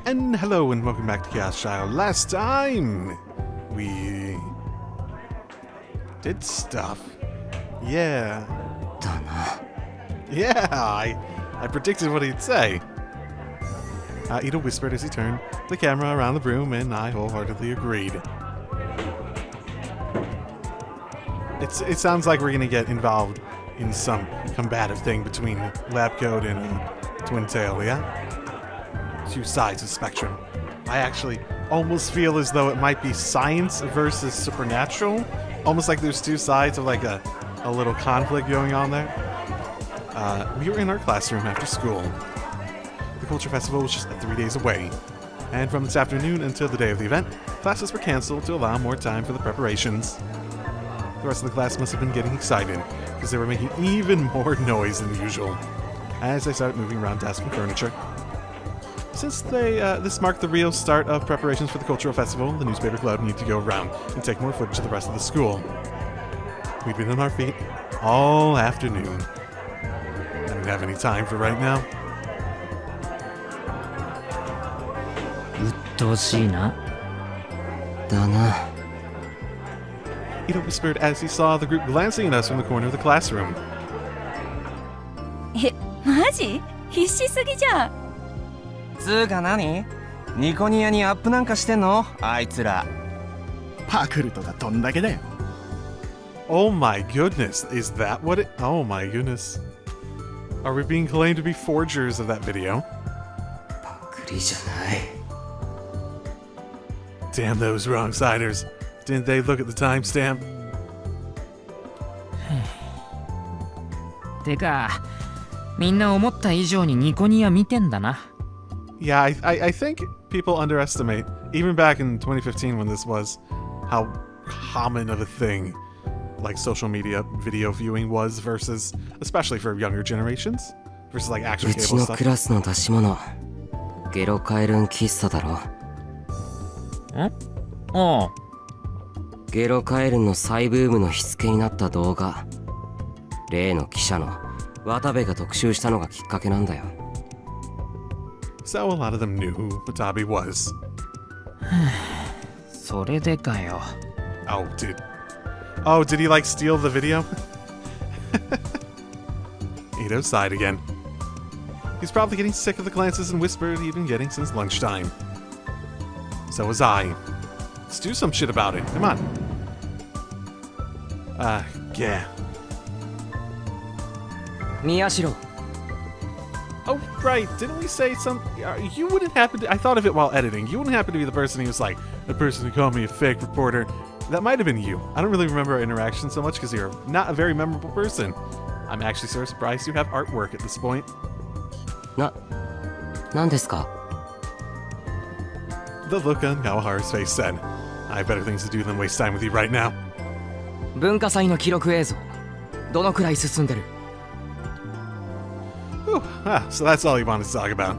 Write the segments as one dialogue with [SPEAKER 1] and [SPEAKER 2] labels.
[SPEAKER 1] And hello and welcome back to Chaos Child. Last time we did stuff. Yeah. Yeah, I predicted what he'd say. Ito whispered as he turned the camera around the room, and I wholeheartedly agreed. It sounds like we're gonna get involved in some combative thing between Lab Code and Twin Tail, yeah? Two sides of the spectrum. I actually almost feel as though it might be science versus supernatural. Almost like there's two sides of like a little conflict going on there. We were in our classroom after school. The Culture Festival was just 3 days away. And from this afternoon until the day of the event, classes were cancelled to allow more time for the preparations. The rest of the class must have been getting excited, because they were making even more noise than usual, as they started moving around desks and furniture. Since this marked the real start of preparations for the Cultural Festival, the newspaper club needed to go around and take more footage of the rest of the school. We'd been on our feet all afternoon. I didn't have any time for right now. Ito whispered as he saw the group glancing at us from the corner of the classroom.
[SPEAKER 2] マジ？必死すぎじゃん。
[SPEAKER 3] つーか何？ニコニヤにアップなんかしてんの？あいつら。
[SPEAKER 4] パクるとかどんだけだよ。
[SPEAKER 1] Oh my goodness, is that what it... Oh my goodness. Are we being claimed to be forgers of that video?
[SPEAKER 3] パクリじゃない。
[SPEAKER 1] Damn those wrong-siders. Didn't they look at the timestamp?
[SPEAKER 5] てか、みんな思った以上にニコニヤ見てんだな。
[SPEAKER 1] Yeah, I think people underestimate, even back in 2015 when this was, how common of a thing like social media video viewing was versus, especially for younger generations, versus like actual cable stuff.
[SPEAKER 3] うちのクラスの出し物、ゲロカエルン喫茶だろ。
[SPEAKER 5] ん？ああ。
[SPEAKER 3] ゲロカエルンの再ブームの火付けになった動画。例の記者の渡部が特集したのがきっかけなんだよ。
[SPEAKER 1] So a lot of them knew who Watabe was.
[SPEAKER 5] それでかよ。
[SPEAKER 1] Oh, did he like steal the video? Ito sighed again. He's probably getting sick of the glances and whispered he'd been getting since lunchtime. So was I. Let's do some shit about it. Come on. Yeah.
[SPEAKER 3] Miyashiro.
[SPEAKER 1] Oh, right. Didn't we say something? You wouldn't happen to... I thought of it while editing. You wouldn't happen to be the person who was like, the person who called me a fake reporter. That might have been you. I don't really remember our interaction so much because you're not a very memorable person. I'm actually so surprised you have artwork at this point.
[SPEAKER 3] なんですか?
[SPEAKER 1] The look on Kawaharu's face said, I have better things to do than waste time with you right now.
[SPEAKER 3] 文化祭の記録映像、どのくらい進んでる?
[SPEAKER 1] So that's all you wanted to talk about.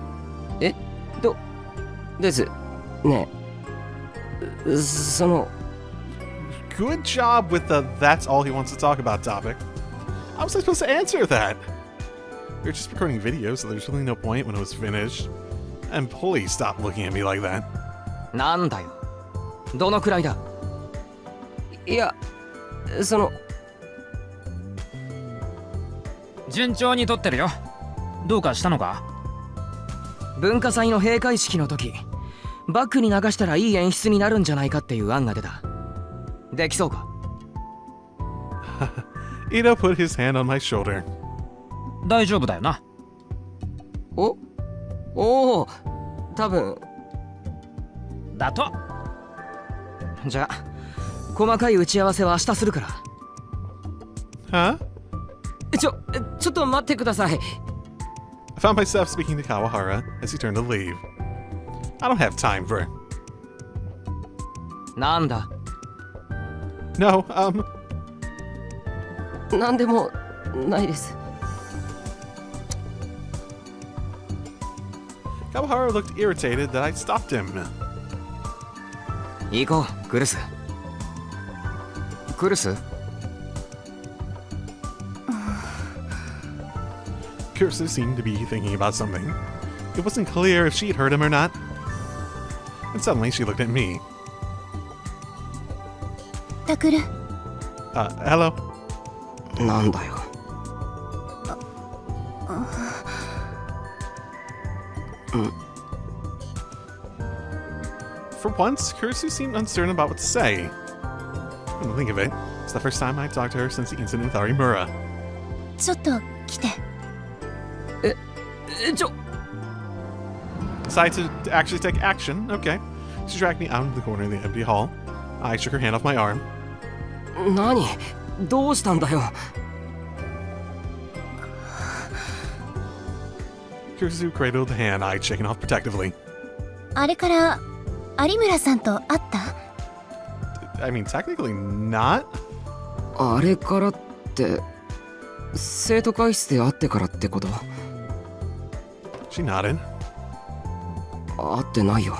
[SPEAKER 3] ですね。その
[SPEAKER 1] Good job with the that's all he wants to talk about topic. How was I supposed to answer that? We were just recording videos, so there's really no point when it was finished. And please stop looking at me like that.
[SPEAKER 3] なんだよ。どのくらいだ? いや、その
[SPEAKER 5] 順調に撮ってるよ。どうかしたのか？
[SPEAKER 3] 文化祭の閉会式の時、バックに流したらいい演出になるんじゃないかっていう案が出た。できそうか?
[SPEAKER 1] Ito put his hand on my shoulder.
[SPEAKER 5] 大丈夫だよな。
[SPEAKER 3] おお、多分。
[SPEAKER 5] だと。
[SPEAKER 3] じゃあ、細かい打ち合わせは明日するから。
[SPEAKER 1] Huh?
[SPEAKER 3] ちょっと待ってください。
[SPEAKER 1] I found myself speaking to Kawahara as he turned to leave. I don't have time for...
[SPEAKER 3] なんだ?
[SPEAKER 1] No,
[SPEAKER 3] なんでもないです。
[SPEAKER 1] Kawahara looked irritated that I stopped him.
[SPEAKER 3] 行こう、グルス。
[SPEAKER 5] クルス
[SPEAKER 1] Kursu seemed to be thinking about something. It wasn't clear if she had heard him or not. And suddenly she looked at me.
[SPEAKER 2] タクル
[SPEAKER 1] Hello?
[SPEAKER 3] なんだよ。
[SPEAKER 1] For once, Kursu seemed uncertain about what to say. Come to think of it, it's the first time I've talked to her since the incident with Arimura.
[SPEAKER 2] ちょっと来て。
[SPEAKER 1] Decided to actually take action. Okay. She dragged me out into the corner of the empty hall. I shook her hand off my arm.
[SPEAKER 3] 何？どうしたんだよ。
[SPEAKER 1] Kursu cradled the hand I'd shaken off protectively.
[SPEAKER 2] あれから有村さんと会った？
[SPEAKER 1] I mean, technically not.
[SPEAKER 3] あれからって、生徒会室で会ってからってこと？
[SPEAKER 1] She nodded.
[SPEAKER 3] 会ってないよ。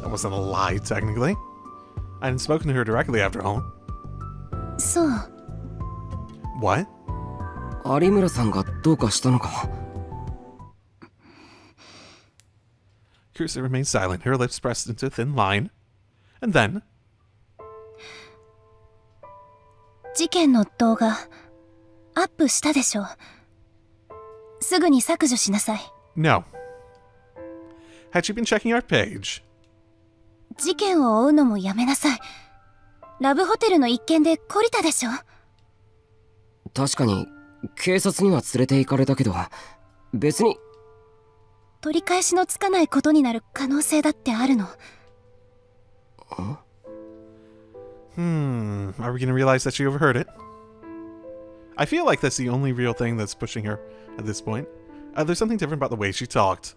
[SPEAKER 1] That wasn't a lie, technically. I hadn't spoken to her directly after all.
[SPEAKER 2] そう。
[SPEAKER 1] What?
[SPEAKER 3] 有村さんがどうかしたのか？
[SPEAKER 1] Kursu remained silent, her lips pressed into a thin line. And then...
[SPEAKER 2] 事件の動画アップしたでしょ。すぐに削除しなさい。
[SPEAKER 1] No. Had she been checking our page?
[SPEAKER 2] 事件を追うのもやめなさい。ラブホテルの一件で懲りたでしょ。
[SPEAKER 3] 確かに警察には連れて行かれたけど、別に
[SPEAKER 2] 取り返しのつかないことになる可能性だってあるの。
[SPEAKER 1] Are we gonna realize that she overheard it? I feel like that's the only real thing that's pushing her at this point. There's something different about the way she talked.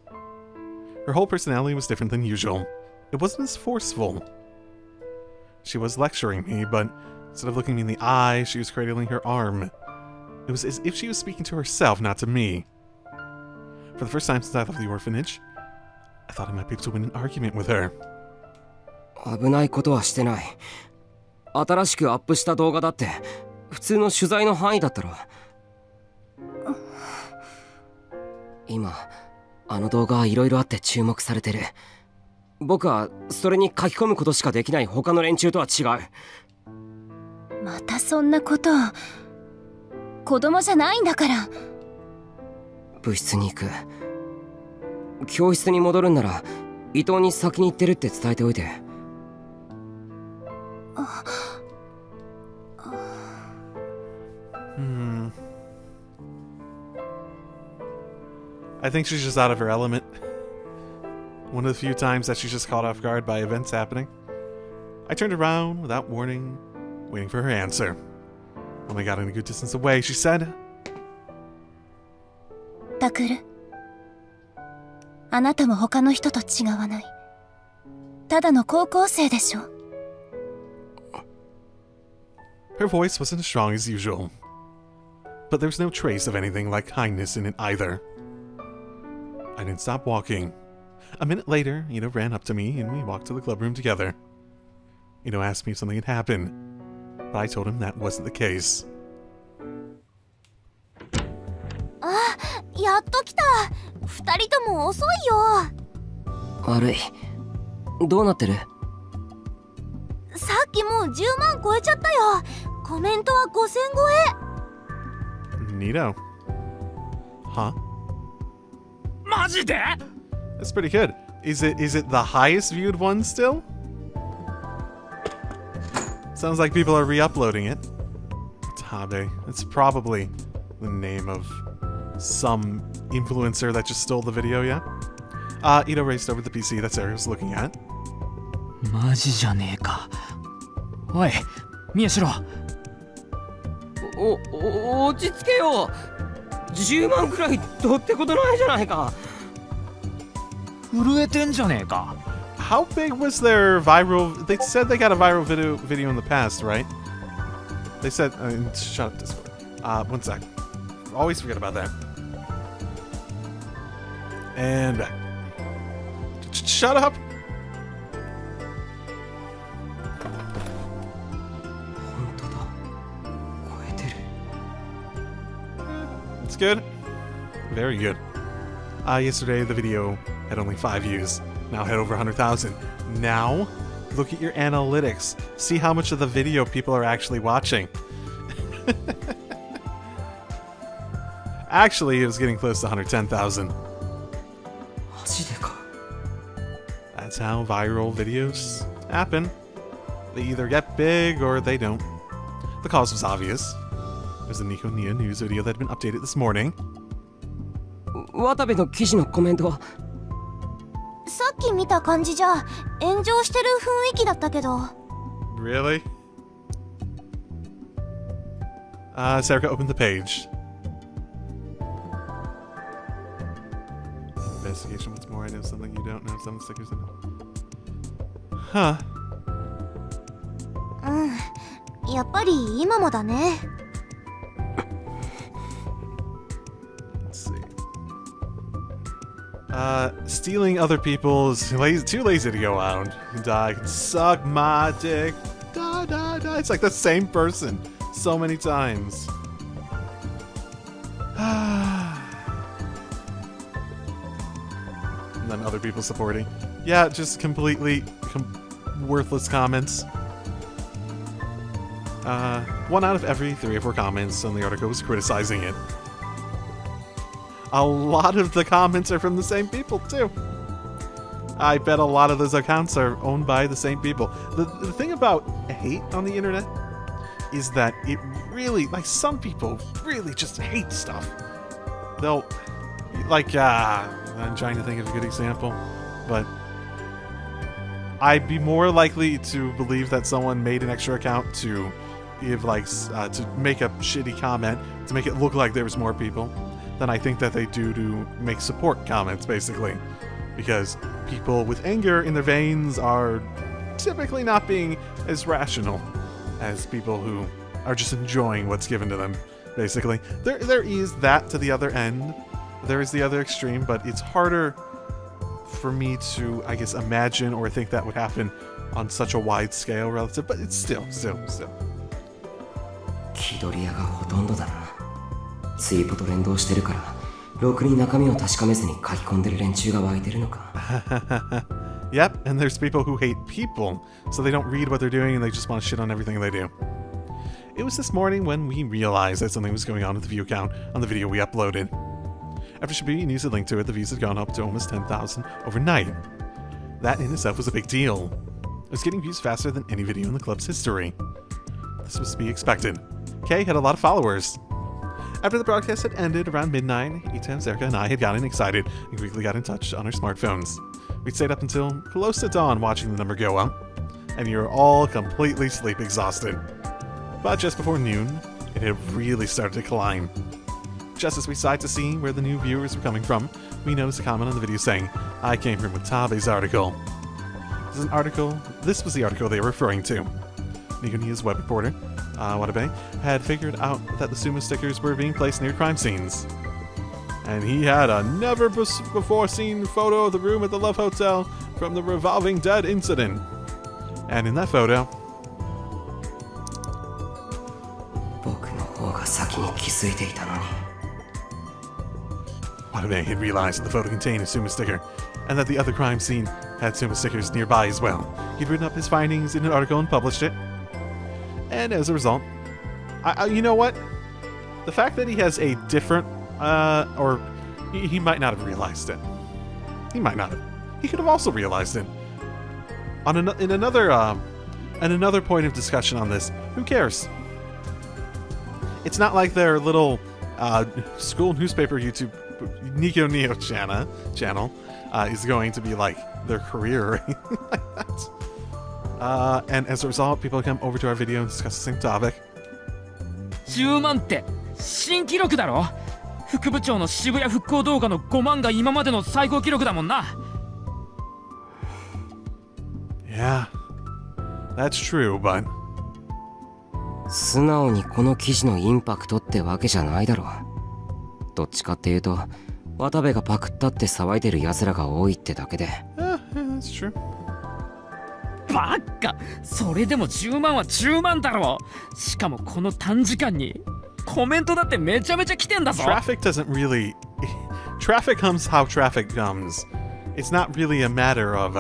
[SPEAKER 1] Her whole personality was different than usual. It wasn't as forceful. She was lecturing me, but instead of looking me in the eye, she was cradling her arm. It was as if she was speaking to herself, not to me. For the first time since I left the orphanage, I thought I might be able to win an argument with her.
[SPEAKER 3] 危ないことはしてない。新しくアップした動画だって普通の取材の範囲だったろ。今あの動画はいろいろあって注目されてる。僕はそれに書き込むことしかできない他の連中とは違う。
[SPEAKER 2] またそんなことを。子供じゃないんだから。
[SPEAKER 3] 部室に行く。教室に戻るんなら伊藤に先に行ってるって伝えておいて。
[SPEAKER 1] I think she's just out of her element. One of the few times that she's just caught off guard by events happening. I turned around without warning, waiting for her answer. When I got in a good distance away, she said,
[SPEAKER 2] タクル、あなたも他の人と違わない。ただの高校生でしょ。
[SPEAKER 1] Her voice wasn't as strong as usual, but there was no trace of anything like kindness in it either. I didn't stop walking. A minute later, Ito ran up to me and we walked to the club room together. Ito asked me if something had happened, but I told him that wasn't the case.
[SPEAKER 2] あ、やっと来た。二人とも遅いよ。
[SPEAKER 3] 悪い。どうなってる？
[SPEAKER 2] さっきもう10万超えちゃったよ。コメントは5000超え。
[SPEAKER 1] Neato. Huh?
[SPEAKER 5] マジで？
[SPEAKER 1] That's pretty good. Is it the highest viewed one still? Sounds like people are re-uploading it. Tabe. It's probably the name of some influencer that just stole the video, yeah? Ito raced over the PC that Sarah was looking at.
[SPEAKER 5] マジじゃねえか。おい、宮代。
[SPEAKER 3] 落ち着けよ。10万くらいどうってことないじゃないか。
[SPEAKER 5] 震えてんじゃねえか。
[SPEAKER 1] How big was their viral? They said they got a viral video in the past, right? They said. Shut up, Discord. One sec. Always forget about that. And back. Shut up. That's good. Very good. Yesterday the video had only 5 views. Now it had over 100,000. Now, look at your analytics. See how much of the video people are actually watching. Actually, it was getting close to 110,000. That's how viral videos happen. They either get big or they don't. The cause was obvious. There's a Nico Nia news video that had been updated this morning.
[SPEAKER 3] 渡部の記事のコメントは
[SPEAKER 2] さっき見た感じじゃ炎上してる雰囲気だったけど。
[SPEAKER 1] Really? Sarika opened the page. Investigation once more. I know something you don't know. Some stickers in it. Huh.
[SPEAKER 2] うん、やっぱり今もだね。
[SPEAKER 1] Let's see. Stealing other people's too lazy to go out. Die. Suck my dick. Die, die, die. It's like the same person so many times. And then other people supporting. Yeah, just completely worthless comments. 1 out of every 3 or 4 comments on the article was criticizing it. A lot of the comments are from the same people, too. I bet a lot of those accounts are owned by the same people. The thing about hate on the internet is that it really, like, some people really just hate stuff. They'll, like, I'm trying to think of a good example, but I'd be more likely to believe that someone made an extra account to give, like, to make a shitty comment, to make it look like there was more people, than I think that they do to make support comments, basically. Because people with anger in their veins are typically not being as rational as people who are just enjoying what's given to them, basically. There is that to the other end. There is the other extreme, but it's harder for me to, I guess, imagine or think that would happen on such a wide scale relative, but it's still.
[SPEAKER 3] 気取り屋がほとんどだな。ツイートと連動してるから、ろくに中身を確かめずに書き込んでる連中が湧いてるのか。
[SPEAKER 1] Yep, and there's people who hate people, so they don't read what they're doing and they just want to shit on everything they do. It was this morning when we realized that something was going on with the view count on the video we uploaded. After Shibuya News had linked to it, the views had gone up to almost 10,000 overnight. That in itself was a big deal. It was getting views faster than any video in the club's history. This was to be expected. Kay had a lot of followers. After the broadcast had ended around midnight, Ita, Zerka, and I had gotten excited and quickly got in touch on our smartphones. We'd stayed up until close to dawn watching the number go up, and we were all completely sleep exhausted. But just before noon, it had really started to climb. Just as we sighed to see where the new viewers were coming from, we noticed a comment on the video saying, "I came from Watabe's article." This was the article they were referring to. Nikonia's web reporter, Watabe, had figured out that the Suma stickers were being placed near crime scenes. And he had a never-before-seen photo of the room at the Love Hotel from the revolving dead incident. And in that photo... Watabe had realized that the photo contained a Suma sticker, and that the other crime scene had Suma stickers nearby as well. He'd written up his findings in an article and published it. And as a result, you know what? The fact that he has a different, or he might not have realized it. He might not have. He could have also realized it. In another point of discussion on this, who cares? It's not like their little school newspaper YouTube Nico Neo channel is going to be like their career or anything like that. And as a result, people come over to our video and discuss the same topic.
[SPEAKER 5] 10万って新記録だろ。副部長の渋谷復興動画の5万が今までの最高記録だもんな。
[SPEAKER 1] Yeah, that's true, but
[SPEAKER 3] 素直にこの記事のインパクトってわけじゃないだろう。どっちかっていうと、渡部がパクったって騒いでる奴らが多いってだけで。
[SPEAKER 1] that's true.
[SPEAKER 5] バッカ、それでも10万は10万だろう。しかもこの短時間に。コメントだってめちゃめちゃ来てんだぞ。
[SPEAKER 1] Traffic doesn't really... Traffic comes how traffic comes. It's not really a matter of,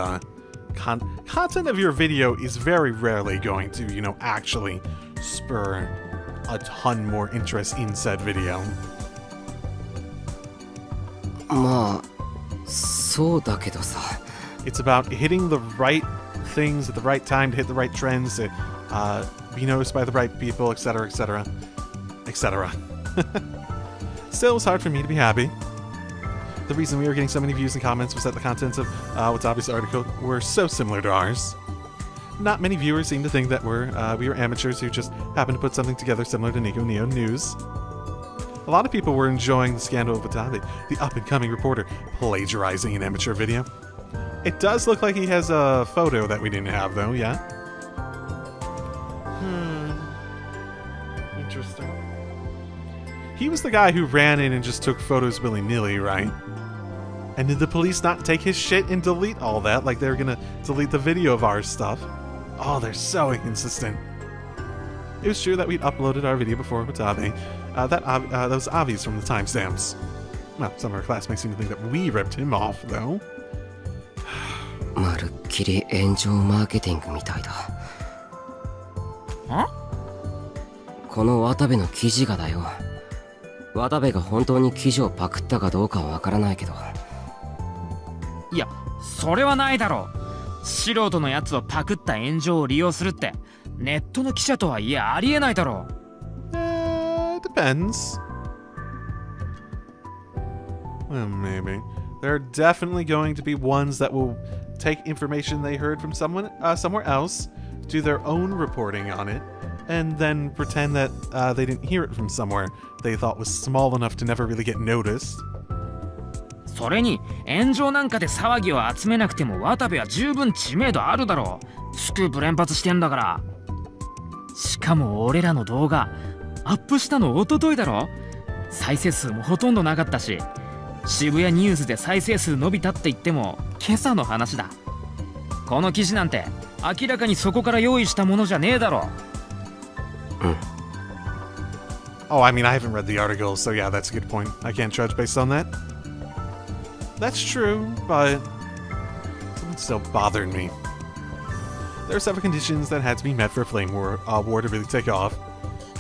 [SPEAKER 1] content of your video is very rarely going to, you know, actually spur a ton more interest in said video.
[SPEAKER 3] まあそうだけどさ。
[SPEAKER 1] It's about hitting the right things at the right time to hit the right trends, to be noticed by the right people, etc., etc., etc. Still, it was hard for me to be happy. The reason we were getting so many views and comments was that the contents of Watabe's article were so similar to ours. Not many viewers seemed to think that we were amateurs who just happened to put something together similar to Nico Neo News. A lot of people were enjoying the scandal of Watabe, the up-and-coming reporter, plagiarizing an amateur video. It does look like he has a photo that we didn't have, though, yeah? Interesting. He was the guy who ran in and just took photos willy-nilly, right? And did the police not take his shit and delete all that, like they were gonna delete the video of our stuff? Oh, they're so inconsistent. It was true that we'd uploaded our video before Watabe. That was obvious from the timestamps. Well, some of our classmates seem to think that we ripped him off, though.
[SPEAKER 3] まるっきり炎上マーケティングみたいだ。この渡部の記事がだよ。渡部が本当に記事をパクったかどうかはわからないけど。
[SPEAKER 5] いや、それはないだろう。素人のやつをパクった炎上を利用するってネットの記者とはいえありえないだろう。
[SPEAKER 1] Depends. Well, maybe. There are definitely going to be ones that will take information they heard from someone somewhere else, do their own reporting on it, and then pretend that they didn't hear it from somewhere they thought was small enough to never really get noticed.
[SPEAKER 5] それに炎上なんかで騒ぎを集めなくても渡部は十分知名度あるだろう。スクープ連発してんだから。しかも俺らの動画アップしたの一昨日だろ。再生数もほとんどなかったし、渋谷ニュースで再生数伸びたって言っても今朝の話だ。この記事なんて明らかにそこから用意したものじゃねえだろ。
[SPEAKER 1] Oh, I mean, I haven't read the article, so yeah, that's a good point. I can't judge based on that. That's true, but something still bothered me. There are several conditions that had to be met for a flame war to really take off.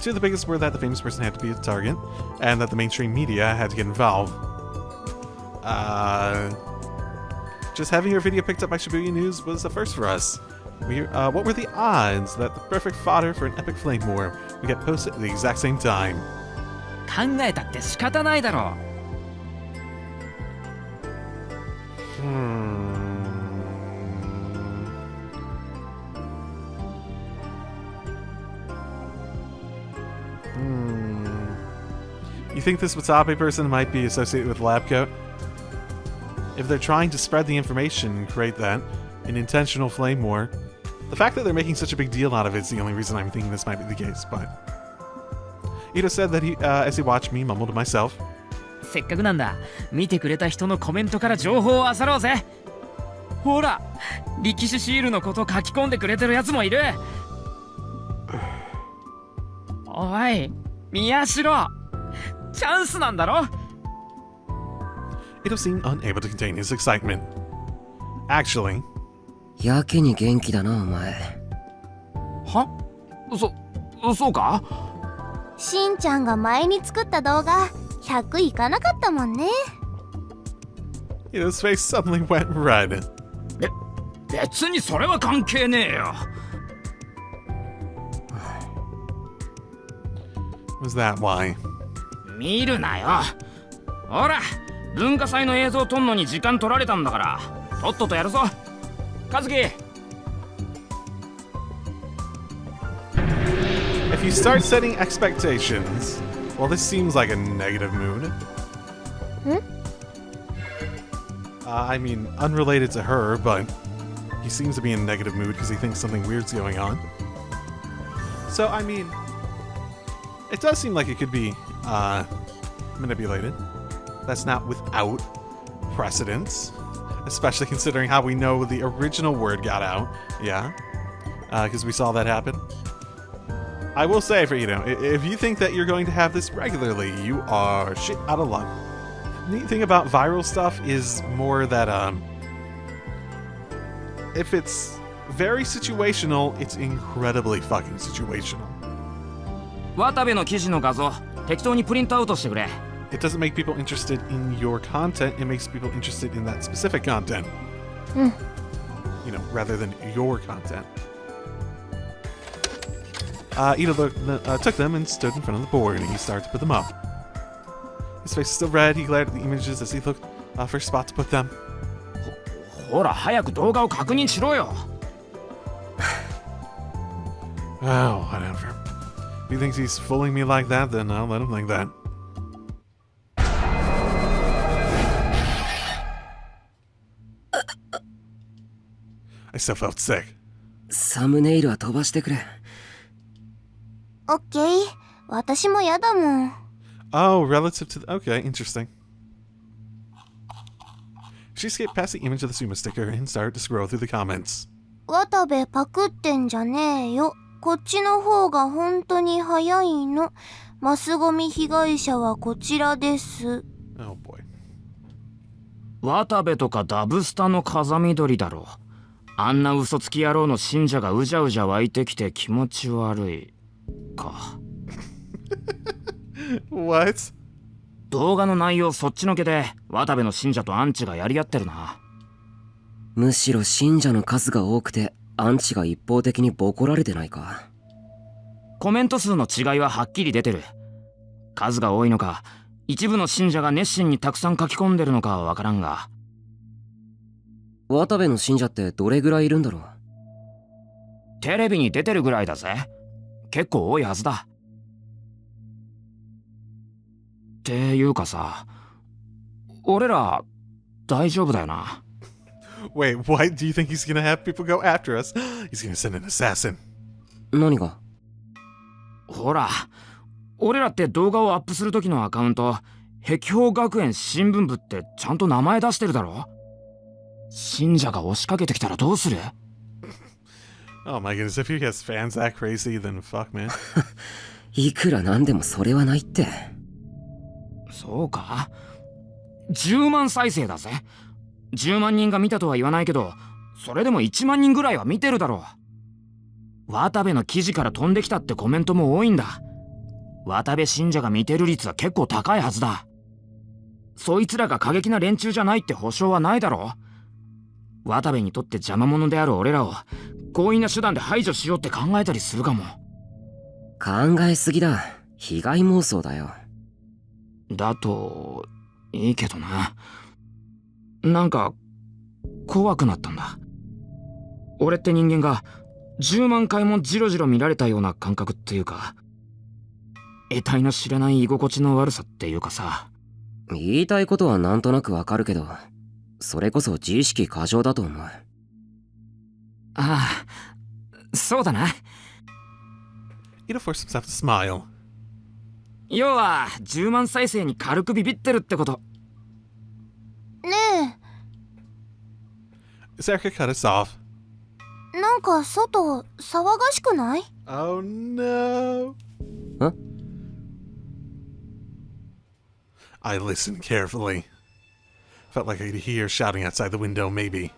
[SPEAKER 1] Two of the biggest were that the famous person had to be the target, and that the mainstream media had to get involved. Just having your video picked up by Shibuya News was a first for us. What were the odds that the perfect fodder for an epic flame war would get posted at the exact same time?
[SPEAKER 5] 考えたって仕方ないだろ。
[SPEAKER 1] You think this Watabe person might be associated with Lab Coat? If they're trying to spread the information and create that, an intentional flame war, the fact that they're making such a big deal out of it is the only reason I'm thinking this might be the case, but... Ito said that he, as he watched me, mumbled to myself.
[SPEAKER 5] せっかくなんだ。見てくれた人のコメントから情報を漁ろうぜ。ほら、力士シールのこと書き込んでくれてるやつもいる。おい、宮代。チャンスなんだろ。
[SPEAKER 1] Ito seemed unable to contain his excitement. Actually...
[SPEAKER 3] やけに元気だな、お前。
[SPEAKER 5] は？そうか？
[SPEAKER 2] しんちゃんが前に作った動画100いかなかったもんね。
[SPEAKER 1] Ito's face suddenly went red.
[SPEAKER 5] 別にそれは関係ねえよ。
[SPEAKER 1] Was that why?
[SPEAKER 5] 見るなよ。ほら、文化祭の映像撮んのに時間取られたんだから、とっととやるぞ。和樹。
[SPEAKER 1] If you start setting expectations, well, this seems like a negative mood. I mean, unrelated to her, but he seems to be in a negative mood because he thinks something weird's going on. So, I mean, it does seem like it could be manipulated. That's not without precedence, especially considering how we know the original word got out. Yeah, because we saw that happen. I will say for Ito, if you think that you're going to have this regularly, you are shit out of luck. The neat thing about viral stuff is more that if it's very situational, it's incredibly fucking situational.
[SPEAKER 5] 渡部の記事の画像適当にプリントアウトしてくれ。
[SPEAKER 1] It doesn't make people interested in your content, it makes people interested in that specific content.
[SPEAKER 2] Mm.
[SPEAKER 1] You know, rather than your content. Ito took them and stood in front of the board, and he started to put them up. His face is still red, he glared at the images as he looked for a spot to put them.
[SPEAKER 5] ほら早く動画を確認しろよ。
[SPEAKER 1] Oh, whatever. If he thinks he's fooling me like that, then I'll let him think that. I still felt sick.
[SPEAKER 3] サムネイルは飛ばしてくれ。
[SPEAKER 2] オッケー。私もやだもん。
[SPEAKER 1] Oh, relative to okay, interesting. She skipped past the image of the Suma sticker and started to scroll through the comments.
[SPEAKER 2] 渡部パクってんじゃねえよ。こっちの方が本当に早いの。マスゴミ被害者はこちらです。
[SPEAKER 1] Oh boy.
[SPEAKER 5] 渡部とかダブスタの風見鶏だろ。あんな嘘つき野郎の信者がうじゃうじゃ湧いてきて気持ち悪いか。
[SPEAKER 1] What?
[SPEAKER 5] 動画の内容そっちのけで渡部の信者とアンチがやり合ってるな。
[SPEAKER 3] むしろ信者の数が多くてアンチが一方的にボコられてないか。
[SPEAKER 5] コメント数の違いははっきり出てる。数が多いのか一部の信者が熱心にたくさん書き込んでるのかはわからんが。
[SPEAKER 3] 渡部の信者ってどれぐらいいるんだろう。
[SPEAKER 5] テレビに出てるぐらいだぜ。結構多いはずだ。っていうかさ、俺ら大丈夫だよな。
[SPEAKER 1] Wait, what? Do you think he's gonna have people go after us? He's gonna send an assassin.
[SPEAKER 3] 何が？
[SPEAKER 5] ほら、俺らって動画をアップする時のアカウント、碧峰学園新聞部ってちゃんと名前出してるだろ。信者が押しかけてきたらどうする？
[SPEAKER 1] Oh my goodness, if he has fans that crazy, then fuck, man.
[SPEAKER 3] いくらなんでもそれはないって。
[SPEAKER 5] そうか？ 10万再生だぜ。10万人が見たとは言わないけど、それでも1万人ぐらいは見てるだろう。渡部の記事から飛んできたってコメントも多いんだ。渡部信者が見てる率は結構高いはずだ。そいつらが過激な連中じゃないって保証はないだろう。渡部にとって邪魔者である俺らを強引な手段で排除しようって考えたりするかも。
[SPEAKER 3] 考えすぎだ。被害妄想だよ。
[SPEAKER 5] だといいけどな。なんか怖くなったんだ。俺って人間が10万回もジロジロ見られたような感覚っていうか、得体の知れない居心地の悪さっていうかさ。
[SPEAKER 3] 言いたいことはなんとなくわかるけど、それこそ自意識過剰だと思う。
[SPEAKER 5] ああ、そうだな。
[SPEAKER 1] Ito forced himself to smile.
[SPEAKER 5] 要は10万再生に軽くビビってるってこと。
[SPEAKER 2] ね
[SPEAKER 1] Zerka cut us off.
[SPEAKER 2] え、なんか外騒がしくない？
[SPEAKER 1] Oh no.
[SPEAKER 3] Huh?
[SPEAKER 1] I listened carefully. Felt like I could hear shouting outside the window, maybe.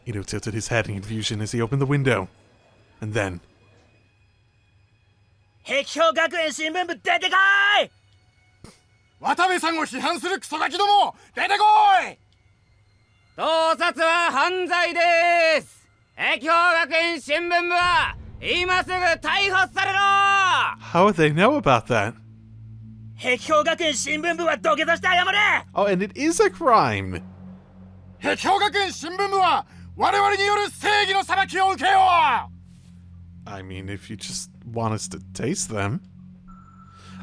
[SPEAKER 1] Ito tilted his head in confusion as he opened the window. And then...
[SPEAKER 6] 碧峰学園新聞部出てこい！
[SPEAKER 4] 渡部さんを批判するクソガキども出てこい！
[SPEAKER 6] 盗撮は犯罪です。碧峰学園新聞部は今すぐ逮捕されろ！
[SPEAKER 1] How would they know about that?
[SPEAKER 6] 碧峰学園新聞部は土下座して謝れ！
[SPEAKER 1] Oh, and it is a crime!
[SPEAKER 4] 碧峰学園新聞部は我々による正義の裁きを受けよう！
[SPEAKER 1] I mean, if you just want us to taste them.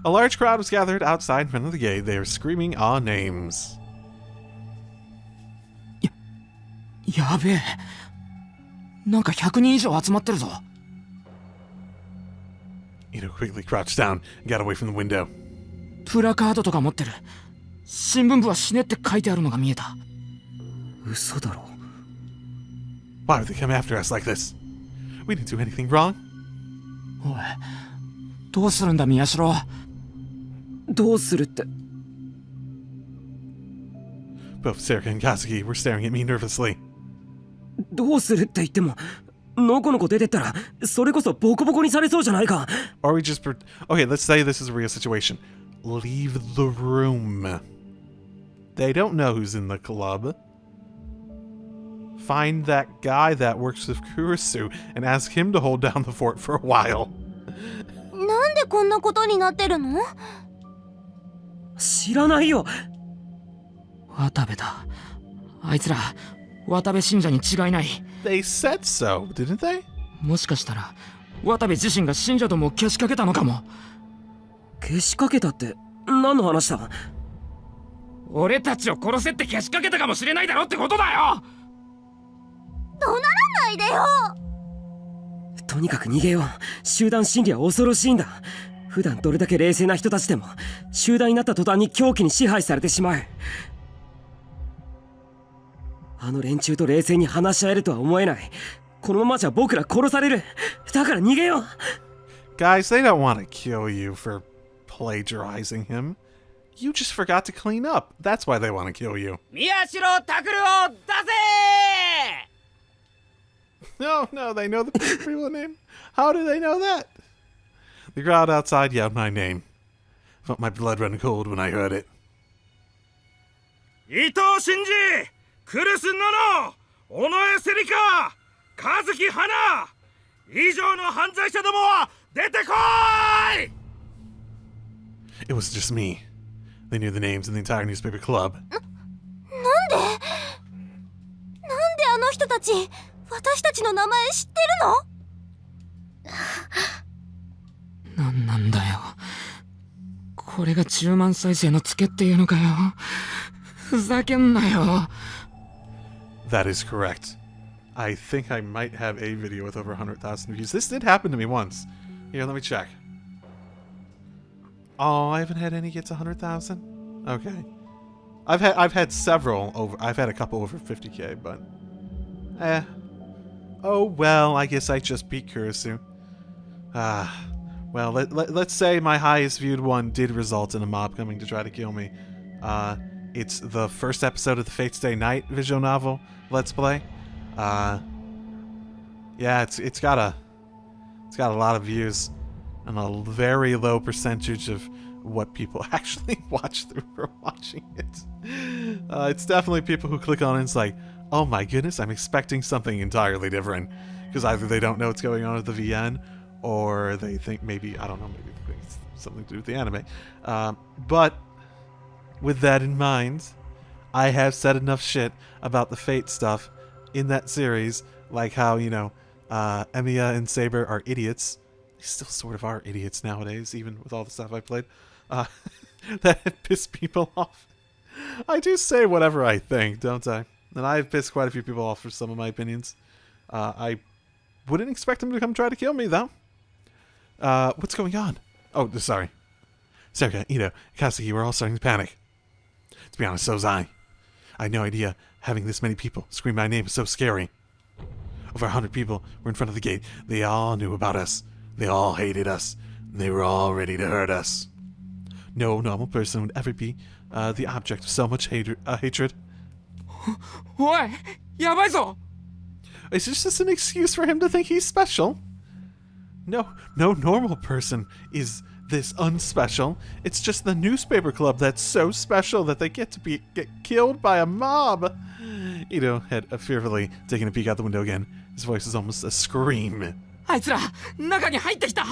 [SPEAKER 1] A large crowd was gathered outside in front of the gate. They were screaming our names.
[SPEAKER 5] やべえ。なんか100人以上集まってるぞ。
[SPEAKER 1] Ito quickly crouched down and got away from the window.
[SPEAKER 5] プラカードとか持ってる。新聞部は死ねって書いてあるのが見えた。
[SPEAKER 3] 嘘だろ。
[SPEAKER 1] Why would they come after us like this? We didn't do anything wrong.
[SPEAKER 5] おい、どうするんだ宮代。
[SPEAKER 3] どうするって。
[SPEAKER 1] Both Serika and Kazuki were staring at me nervously.
[SPEAKER 3] どうするって言っても、のこのこ出てったらそれこそボコボコにされそうじゃないか。
[SPEAKER 1] Or we just okay, let's say this is a real situation. Leave the room. They don't know who's in the club. Find that guy that works with Kurisu and ask him to hold down the fort for a while.
[SPEAKER 2] なんでこんなことになってるの？
[SPEAKER 3] 知らないよ。
[SPEAKER 5] 渡部だ。あいつら渡部信者に違いない。
[SPEAKER 1] They said so, didn't they?
[SPEAKER 5] もしかしたら渡部自身が信者どもをけしかけたのかも。
[SPEAKER 3] けしかけたって何の話だ。
[SPEAKER 5] 俺たちを殺せってけしかけたかもしれないだろってことだよ。
[SPEAKER 2] 怒鳴らないでよ。
[SPEAKER 3] とにかく逃げよう。集団心理は恐ろしいんだ。普段どれだけ冷静な人たちでも集団になった途端に狂気に支配されてしまう。あの連中と冷静に話し合えるとは思えない。このままじゃ僕ら殺される。だから逃げよう。
[SPEAKER 1] Guys, they don't want to kill you for plagiarizing him. You just forgot to clean up. That's why they want to kill you.
[SPEAKER 6] 宮代拓郎出せ。
[SPEAKER 1] No, they know the people name. How do they know that? The crowd outside yelled my name. Felt my blood run cold when I heard it.
[SPEAKER 7] 伊藤真二、クルスノノ、尾上セリカ、和樹花、以上の犯罪者どもは出てこい。
[SPEAKER 1] It was just me. They knew the names in the entire newspaper club.
[SPEAKER 2] なんであの人たち私たちの名前知ってるの？
[SPEAKER 5] なんなんだよ。これが10万再生のツケっていうのかよ。ふざけんなよ。
[SPEAKER 1] That is correct. I think I might have a video with over 100,000 views. This did happen to me once. Here, let me check. Oh, I haven't had any get to 100,000? Okay. I've had several over. I've had a couple over 50k, but oh well, I guess I just beat Kurisu. Well, let's say my highest viewed one did result in a mob coming to try to kill me. It's the first episode of the Fate Stay Night visual novel Let's Play. Yeah, it's got a lot of views and a very low percentage of what people actually watch through for watching it. It's definitely people who click on it and it's like, oh my goodness, I'm expecting something entirely different. Because either they don't know what's going on with the VN, or they think maybe, I don't know, maybe it's something to do with the anime. But with that in mind, I have said enough shit about the Fate stuff in that series, like how, you know, Emiya and Saber are idiots. They still sort of are idiots nowadays, even with all the stuff I played. That pissed people off. I do say whatever I think, don't I? And I've pissed quite a few people off for some of my opinions. I wouldn't expect them to come try to kill me, though. What's going on? Oh, sorry. Serika, Ito, Kazuki, we're all starting to panic. To be honest, so's I. I had no idea having this many people scream my name is so scary. Over 100 people were in front of the gate. They all knew about us. They all hated us. They were all ready to hurt us. No normal person would ever be the object of so much hatred.
[SPEAKER 5] おい、やばいぞ。
[SPEAKER 1] Is this just an excuse for him to think he's special? No normal person is this unspecial. It's just the newspaper club that's so special that they get killed by a mob. Ito had fearfully taken a peek out the window again. His voice was almost a scream.
[SPEAKER 5] あいつら中に入ってきた。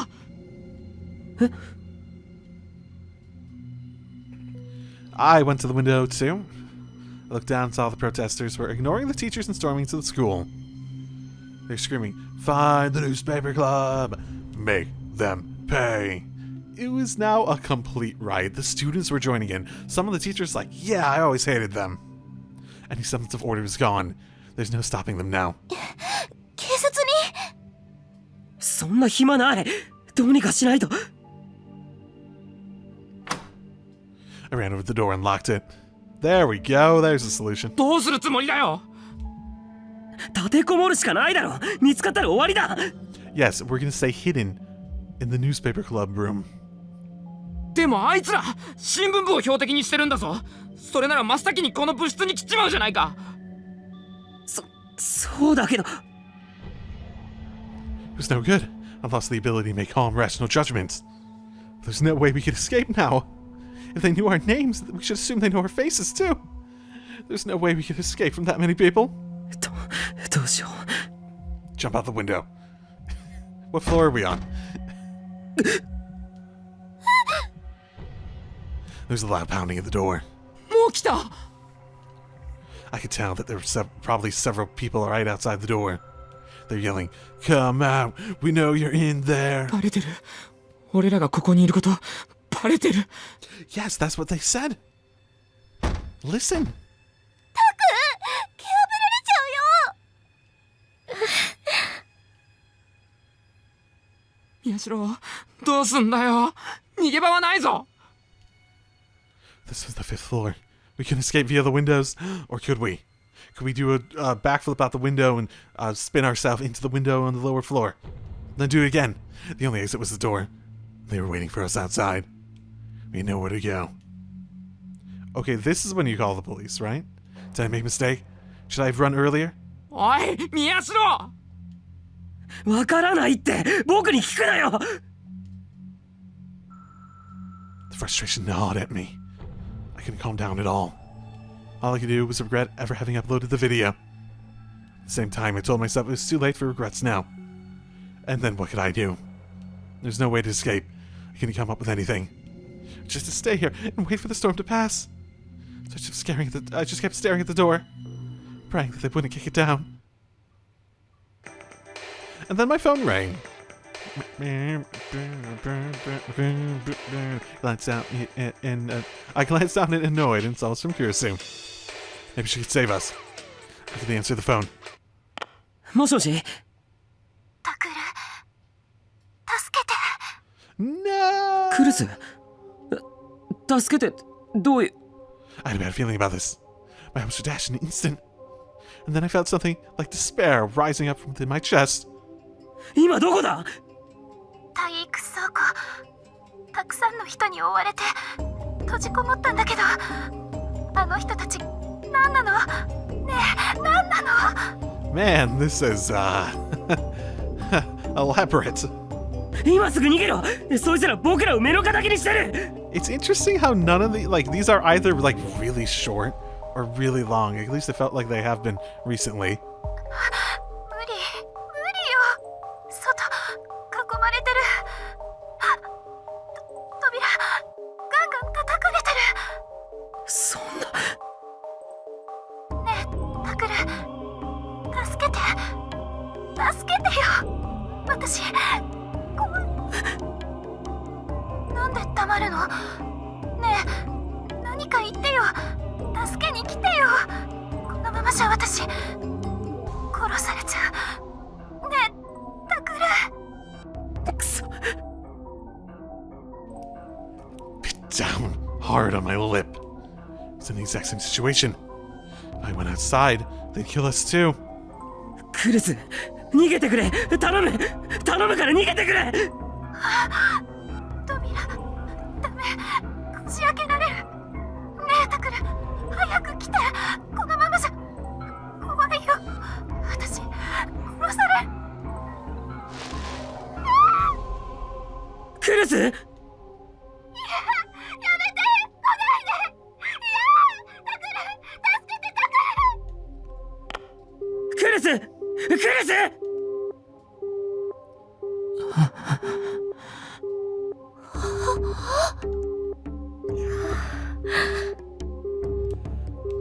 [SPEAKER 1] I went to the window too. I looked down and saw the protesters were ignoring the teachers and storming into the school. They're screaming, "Find the newspaper club! Make them pay!" It was now a complete riot. The students were joining in. Some of the teachers like, "Yeah, I always hated them." Any semblance of order was gone. There's no stopping them now.
[SPEAKER 2] 警察に？
[SPEAKER 3] そんな暇ない。どうにかしないと。
[SPEAKER 1] I ran over to the door and locked it. There we go. There's a solution.
[SPEAKER 5] どうするつもりだよ。
[SPEAKER 3] 立てこもるしかないだろ。見つかったら終わりだ。
[SPEAKER 1] Yes, we're gonna stay hidden in the newspaper club room.
[SPEAKER 5] でもあいつら新聞部を標的にしてるんだぞ。それなら真っ先にこの部室に来ちまうじゃないか。
[SPEAKER 3] そうだけど。
[SPEAKER 1] It was no good. I lost the ability to make calm, rational judgments. There's no way we could escape now. If they knew our names, we should assume they know our faces too. There's no way we could escape from that many people.
[SPEAKER 3] どうしよう。
[SPEAKER 1] Jump out the window. What floor are we on? There's a loud pounding at the door.
[SPEAKER 5] もう来た。
[SPEAKER 1] I could tell that there were probably several people right outside the door. They're yelling, "Come out! We know you're in there!"
[SPEAKER 5] バレてる。俺らがここにいることバレてる。
[SPEAKER 1] Yes, that's what they said. Listen.
[SPEAKER 2] 蹴破られちゃうよ。
[SPEAKER 5] 宮代、どうすんだよ。逃げ場はないぞ。
[SPEAKER 1] This was the 5th floor. We can escape via the windows, or could we? Could we do a backflip out the window and spin ourselves into the window on the lower floor? Then do it again. The only exit was the door. They were waiting for us outside. We had nowhere to go. Okay, this is when you call the police, right? Did I make a mistake? Should I have run earlier?
[SPEAKER 5] おい、宮代。
[SPEAKER 3] わからないって僕に聞くなよ。
[SPEAKER 1] The frustration gnawed at me. I couldn't calm down at all. All I could do was regret ever having uploaded the video. At the same time, I told myself it was too late for regrets now. And then what could I do? There's no way to escape. I couldn't come up with anything. Just to stay here and wait for the storm to pass. So I just kept staring at the door, praying that they wouldn't kick it down. And then my phone rang. Glanced out and I glanced down and annoyed and saw it was from Kurisu. Maybe she could save us. I could answer the phone.
[SPEAKER 3] もしもし。
[SPEAKER 2] タクル、助けて。
[SPEAKER 1] No!
[SPEAKER 3] クルス。助けて。どういう。
[SPEAKER 1] I had a bad feeling about this. My hopes were dashed in an instant. And then I felt something like despair rising up from within my chest.
[SPEAKER 3] 今どこだ。
[SPEAKER 2] 体育倉庫、たくさんの人に追われて閉じこもったんだけど、あの人たち何なの？ねえ、何なの？
[SPEAKER 1] Man, this is elaborate.
[SPEAKER 3] 今すぐ逃げろ。そいつら僕らを目の敵にしてる。
[SPEAKER 1] It's interesting how none of the these are either really short or really long. At least it felt like they have been recently.
[SPEAKER 2] 無理よ。外囲まれてる。扉ガンガン叩かれてる。
[SPEAKER 3] そんな。
[SPEAKER 2] ねえ、タクル、助けてよ。私なんで黙るの？ねえ、何か言ってよ。助けに来てよ。このままじゃ私殺されちゃう。ねえ、タクル。
[SPEAKER 3] くそ。
[SPEAKER 1] Bit down hard on my lip. It's in the exact same situation. If I went outside, they'd kill us too.
[SPEAKER 3] クルス、逃げてくれ。頼むから逃げてくれ。
[SPEAKER 2] 扉ダメ、こじ開けられる。ねえタクル、早く来て。このままじゃ怖いよ。私殺される。
[SPEAKER 3] クルス。
[SPEAKER 2] やめて、来ないで。タクル、助けてタクル。
[SPEAKER 3] クルス。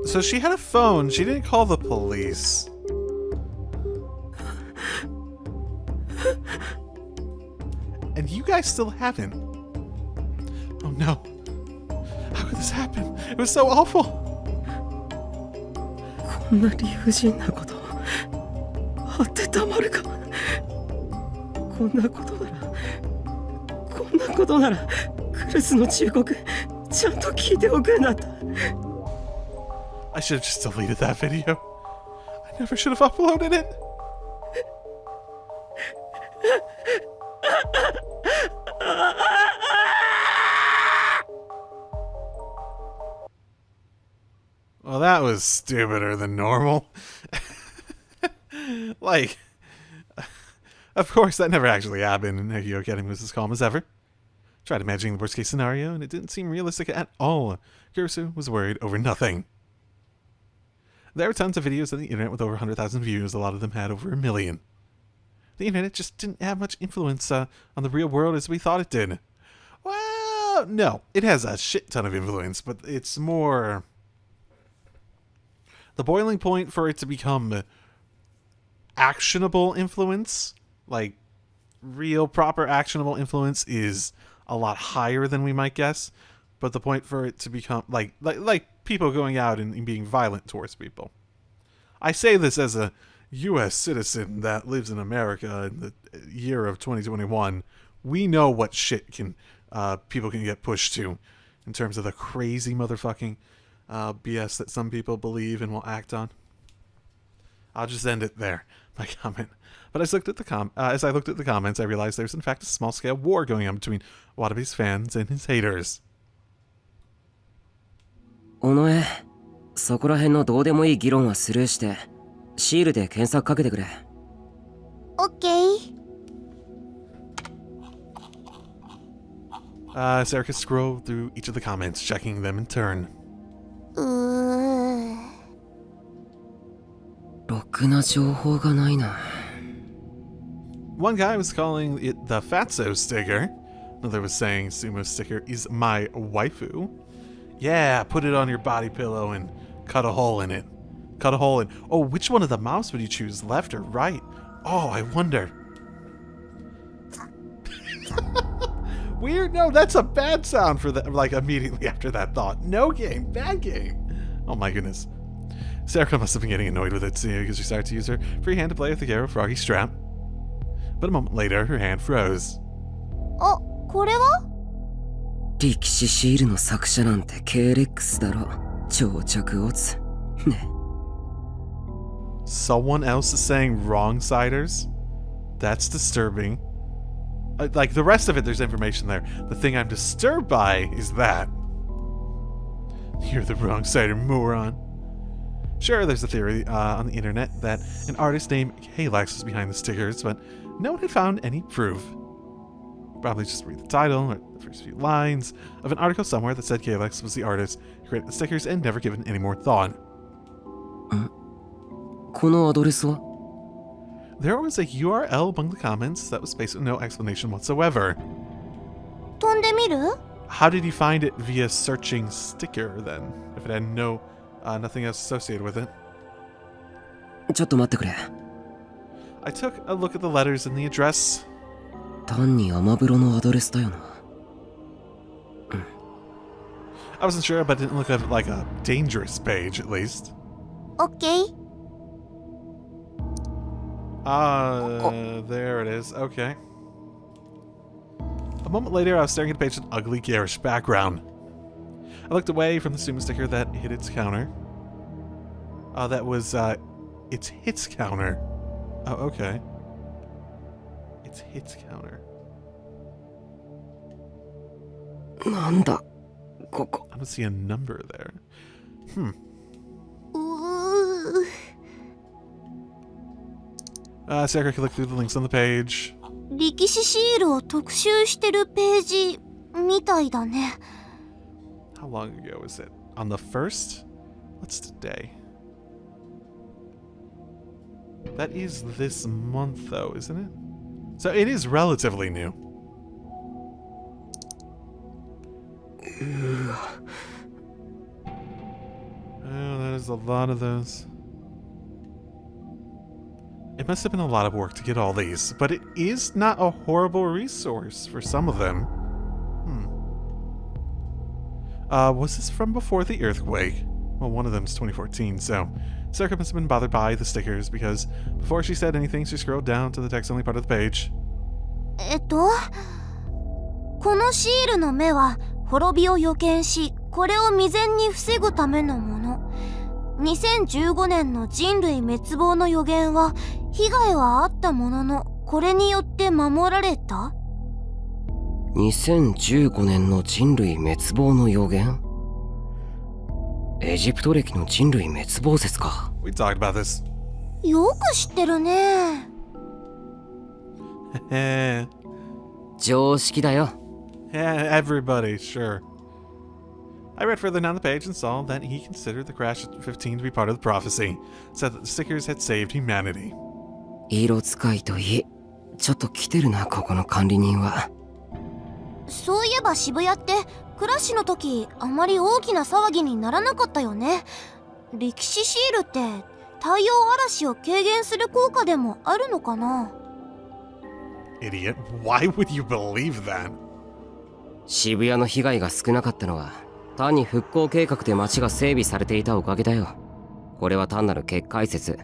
[SPEAKER 1] So she had a phone. She didn't call the police. And you guys still haven't. Oh no. How could this happen? It was so awful.
[SPEAKER 3] こんな理不尽なことあってたまるか。こんなことならクルスの忠告ちゃんと聞いておくんだった。
[SPEAKER 1] I should have just deleted that video. I never should have uploaded it. That was stupider than normal. Like, of course, that never actually happened, and Hikio getting was as calm as ever. Tried imagining the worst case scenario, and it didn't seem realistic at all. Kurusu was worried over nothing. There were tons of videos on the internet with over 100,000 views. A lot of them had over 1 million. The internet just didn't have much influence on the real world as we thought it did. Well, no, it has a shit ton of influence, but it's more... The boiling point for it to become actionable influence, like real proper actionable influence, is a lot higher than we might guess. But the point for it to become like people going out and being violent towards people. I say this as a U.S. citizen that lives in America in the year of 2021. We know what shit can people can get pushed to in terms of the crazy motherfucking BS that some people believe and will act on. I'll just end it there, my comment. But as I looked at the comments, I realized there's in fact a small-scale war going on between Watabe's fans and his haters.
[SPEAKER 3] 尾上、そこら辺のどうでもいい議論はスルーして、シールで検索かけてくれ。
[SPEAKER 2] オッケー。
[SPEAKER 1] Serica scrolled through each of the comments, checking them in turn.
[SPEAKER 3] ろくな情報がないな。
[SPEAKER 1] One guy was calling it the Fatso sticker. Another was saying Sumo sticker is my waifu. Yeah, put it on your body pillow and cut a hole in it. Cut a hole in... Oh, which one of the mouths would you choose? Left or right? Oh, I wonder. Weird? No, that's a bad sound for the... Like, immediately after that thought. No game. Bad game. Oh my goodness. Serica must have been getting annoyed with it too, because she started to use her free hand to play with the Garo Froggy strap. But a moment later, her hand froze.
[SPEAKER 2] あ、これは？
[SPEAKER 3] 力士シールの作者なんて KLX だろ。超着オツ。ね。
[SPEAKER 1] Someone else is saying wrong-siders? That's disturbing. Like, the rest of it, there's information there. The thing I'm disturbed by is that. You're the wrong-sider, moron. Sure, there's a theory on the internet that an artist named Kalex was behind the stickers, but no one had found any proof. Probably just read the title or the first few lines of an article somewhere that said Kalex was the artist who created the stickers and never given any more thought.
[SPEAKER 3] このアドレスは?
[SPEAKER 1] There was a URL among the comments that was spaced with no explanation whatsoever.
[SPEAKER 2] 飛んでみる？
[SPEAKER 1] How did you find it via searching sticker then, if it had nothing else associated with it?
[SPEAKER 3] ちょっと待ってくれ。
[SPEAKER 1] I took a look at the letters and the address.
[SPEAKER 3] 単にアマブロのアドレスだよな。
[SPEAKER 1] I wasn't sure, but it didn't look like a dangerous page, at least.
[SPEAKER 2] オッケー。
[SPEAKER 1] There it is. Okay. A moment later, I was staring at a page with an ugly, garish background. I looked away from the Sumo sticker that hit its counter. That was, its hits counter. Oh, okay. Its hits counter.
[SPEAKER 3] なんだ、ここ。
[SPEAKER 1] I don't see a number there. Sarah could look through the links on the page.
[SPEAKER 2] 力士シールを特集してるページみたいだね。
[SPEAKER 1] How long ago was it? On the 1st? What's today? That is this month, though, isn't it? So it is relatively new. Oh, that is a lot of those. It must have been a lot of work to get all these, but it is not a horrible resource for some of them. Was this from before the earthquake? Well, one of them is 2014, so Sarah must have been bothered by the stickers, because before she said anything, she scrolled down to the text-only part of the page.
[SPEAKER 2] このシールの目は滅びを予見し、これを未然に防ぐためのもの。2015年の人類滅亡の予言は被害はあったものの、これによって守られた？
[SPEAKER 3] 2015年の人類滅亡の予言？エジプト歴の人類滅亡説か。
[SPEAKER 1] We talked about this.
[SPEAKER 2] よく知ってるね。
[SPEAKER 1] Eh,
[SPEAKER 3] 常識だよ。
[SPEAKER 1] everybody, sure. I read further down the page and saw that he considered the crash at 15 to be part of the prophecy. Said that the stickers had saved humanity.
[SPEAKER 3] 色使いといい。ちょっと来てるな、ここの管理人は。
[SPEAKER 2] そういえば渋谷ってクラッシュの時あまり大きな騒ぎにならなかったよね。歴史シールって太陽嵐を軽減する効果でもあるのかな。
[SPEAKER 1] Idiot. Why would you believe that?
[SPEAKER 3] 渋谷の被害が少なかったのは単に復興計画で街が整備されていたおかげだよ。これは単なる結界説。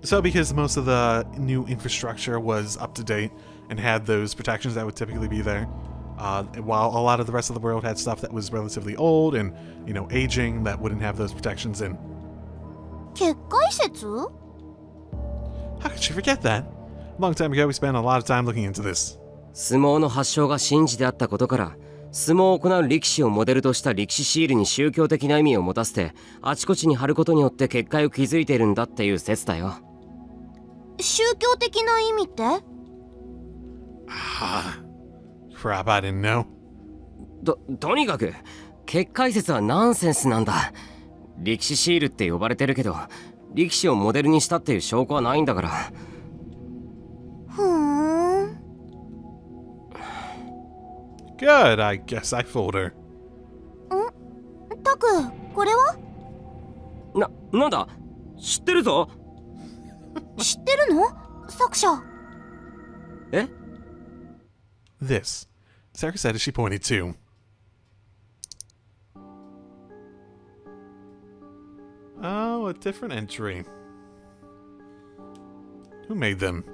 [SPEAKER 1] So because most of the new infrastructure was up to date and had those protections that would typically be there, while a lot of the rest of the world had stuff that was relatively old and, you know, aging that wouldn't have those protections in.
[SPEAKER 2] 結界説？
[SPEAKER 1] How could she forget that? A long time ago, we spent a lot of time looking into this.
[SPEAKER 3] 相撲の発祥が神事であったことから相撲を行う力士をモデルとした力士シールに宗教的な意味を持たせてあちこちに貼ることによって結界を築いているんだっていう説だよ。
[SPEAKER 2] 宗教的な意味って？
[SPEAKER 1] Crap, I didn't know.
[SPEAKER 3] とにかく結界説はナンセンスなんだ。力士シールって呼ばれてるけど力士をモデルにしたっていう証拠はないんだから。
[SPEAKER 2] ふーん。
[SPEAKER 1] Good, I guess I fooled her.
[SPEAKER 2] タク、これは？
[SPEAKER 3] なんだ知ってるぞ。
[SPEAKER 2] 知ってるの？作者。
[SPEAKER 3] え？
[SPEAKER 1] This, Sarah said as she pointed to. Oh, a different entry. Who made them?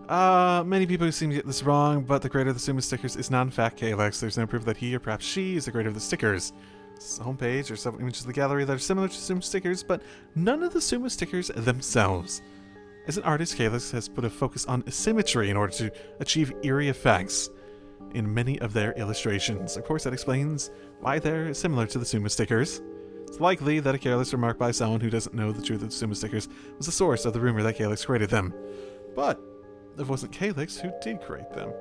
[SPEAKER 1] Many people seem to get this wrong, but the creator of the Suma stickers is not in fact Kalex. There's no proof that he or perhaps she is the creator of the stickers. This homepage or several images of the gallery that are similar to Suma stickers, but none of the Suma stickers themselves. As an artist, Kalex has put a focus on symmetry in order to achieve eerie effects in many of their illustrations. Of course, that explains why they're similar to the Suma stickers. It's likely that a careless remark by someone who doesn't know the truth of the Suma stickers was the source of the rumor that Kalex created them. But it wasn't Kalex who did create them.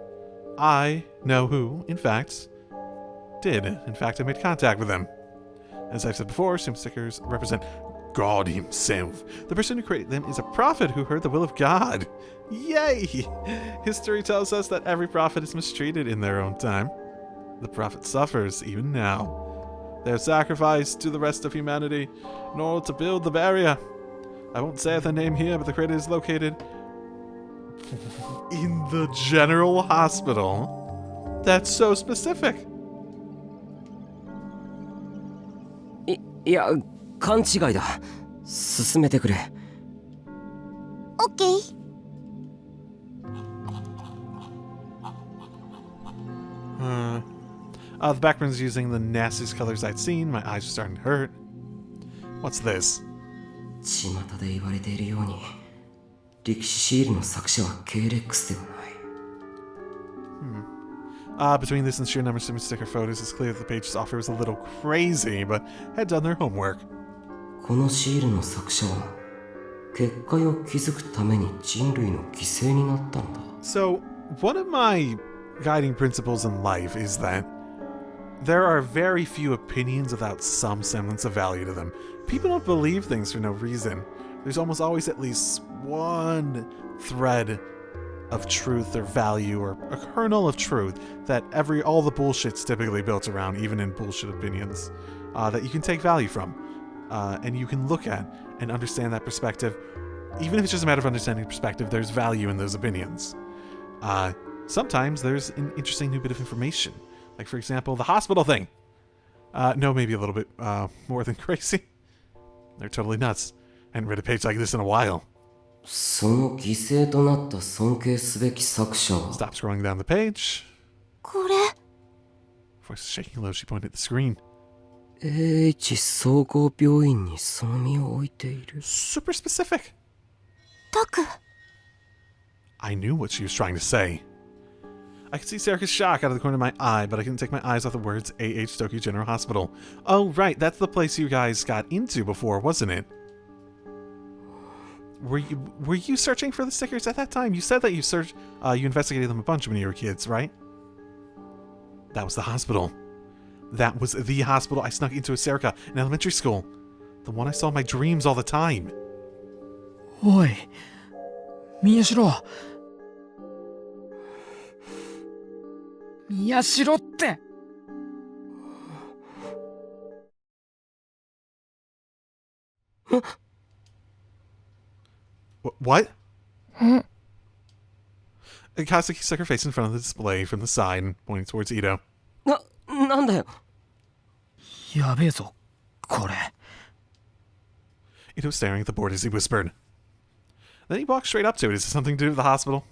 [SPEAKER 1] I know who, in fact, did. In fact, I made contact with them. As I've said before, Suma stickers represent God himself. The person who created them is a prophet who heard the will of God. Yay! History tells us that every prophet is mistreated in their own time. The prophet suffers even now. They have sacrificed to the rest of humanity in order to build the barrier. I won't say the name here, but the crater is located in the general hospital. That's so specific.
[SPEAKER 3] いや勘違いだ。進めてくれ。
[SPEAKER 2] オッケー。
[SPEAKER 1] The background's using the nastiest colors I'd seen. My eyes are starting to hurt. What's this?
[SPEAKER 3] 巷で言われているように力士シールの作者は KLX ではない。
[SPEAKER 1] Between this and sheer number of Suma sticker photos, it's clear that the page's offer was a little crazy, but had done their homework.
[SPEAKER 3] このシールの作者は結界を築くために人類の犠牲になったんだ。
[SPEAKER 1] So, one of my guiding principles in life is that there are very few opinions without some semblance of value to them. People don't believe things for no reason. There's almost always at least one thread of truth or value or a kernel of truth that all the bullshit's typically built around, even in bullshit opinions, that you can take value from. And you can look at and understand that perspective. Even if it's just a matter of understanding perspective, there's value in those opinions. Sometimes there's an interesting new bit of information. Like, for example, the hospital thing. No, maybe a little bit more than crazy. They're totally nuts. I hadn't read a page like this in a while.
[SPEAKER 3] その犠牲となった尊敬すべき作者は
[SPEAKER 1] Stop scrolling down the page.
[SPEAKER 2] これ。
[SPEAKER 1] Voice shaking low, she pointed at the screen.
[SPEAKER 3] H 総合病院にその身を置いている。
[SPEAKER 1] Super specific.
[SPEAKER 2] タク。
[SPEAKER 1] I knew what she was trying to say. I could see Serika's shock out of the corner of my eye, but I couldn't take my eyes off the words A.H. Tokyo General Hospital. Oh, right, that's the place you guys got into before, wasn't it? Were you searching for the stickers at that time? You said that you investigated them a bunch when you were kids, right? That was the hospital. That was the hospital I snuck into with Serika in elementary school. The one I saw in my dreams all the time.
[SPEAKER 5] Oi, Miyashiro. Miyashiro って。
[SPEAKER 1] What? Kazuki stuck her face in front of the display from the side and pointing towards Ito.
[SPEAKER 3] なんだよ。
[SPEAKER 5] やべえぞ、これ。
[SPEAKER 1] Ito was staring at the board as he whispered. Then he walked straight up to it. Is it something to do with the hospital?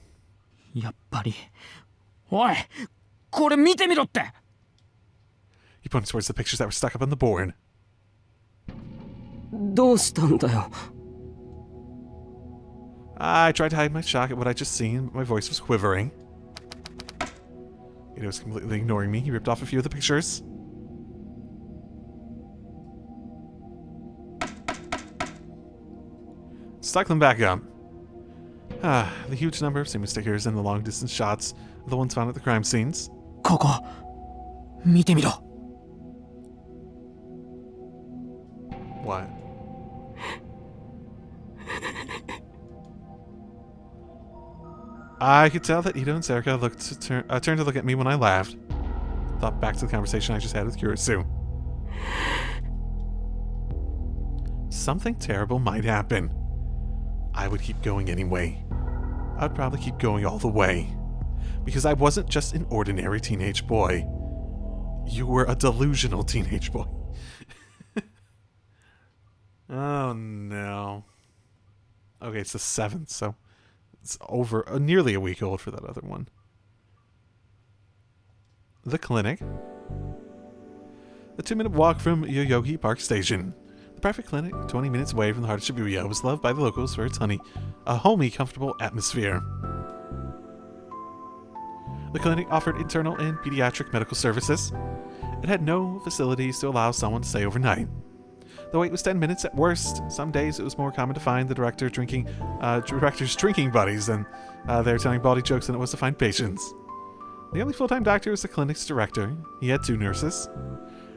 [SPEAKER 5] やっぱり。おい、これ見てみろって。
[SPEAKER 1] He pointed towards the pictures that were stuck up on the board.
[SPEAKER 3] どうしたんだよ。
[SPEAKER 1] I tried to hide my shock at what I'd just seen, but my voice was quivering. Ito was completely ignoring me. He ripped off a few of the pictures. Stuck them back up. The huge number of Sigma stickers and the long-distance shots of the ones found at the crime scenes.
[SPEAKER 5] ここ、見てみろ。
[SPEAKER 1] What? I could tell that Ito and Serika turned to look at me when I laughed. Thought back to the conversation I just had with Kurisu. Something terrible might happen. I would keep going anyway. I'd probably keep going all the way. Because I wasn't just an ordinary teenage boy. You were a delusional teenage boy. Oh no. Okay, it's the 7th, so it's over nearly a week old for that other one. The clinic. The 2-minute walk from Yoyogi Park Station. The private clinic, 20 minutes away from the heart of Shibuya, was loved by the locals for its homey, comfortable atmosphere. The clinic offered internal and pediatric medical services. It had no facilities to allow someone to stay overnight. The wait was 10 minutes at worst. Some days it was more common to find the director's drinking buddies than there telling bawdy jokes than it was to find patients. The only full-time doctor was the clinic's director. He had 2 nurses.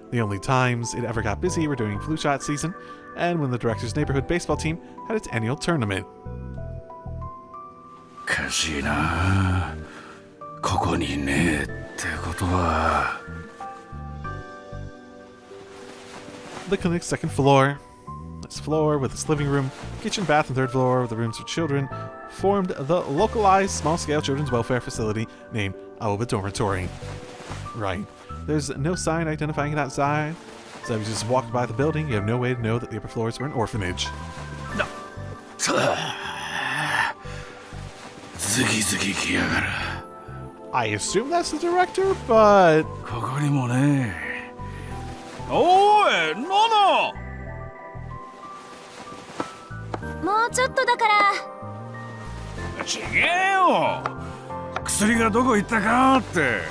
[SPEAKER 1] The only times it ever got busy were during flu shot season and when the director's neighborhood baseball team had its annual tournament.
[SPEAKER 7] かしいな。ここにねえってことは。
[SPEAKER 1] The clinic's 2nd floor. This floor, with its living room, kitchen, bath, and 3rd floor with the rooms for children, formed the localized small-scale children's welfare facility named Aoba Dormitory. Right. There's no sign identifying it outside, so if you just walked by the building, you have no way to know that the upper floors were an orphanage. I assume that's the director, but...
[SPEAKER 7] ここにもね。おい、ノノ。
[SPEAKER 2] もうちょっとだから。
[SPEAKER 7] ちげえよ。薬がどこ行ったかって。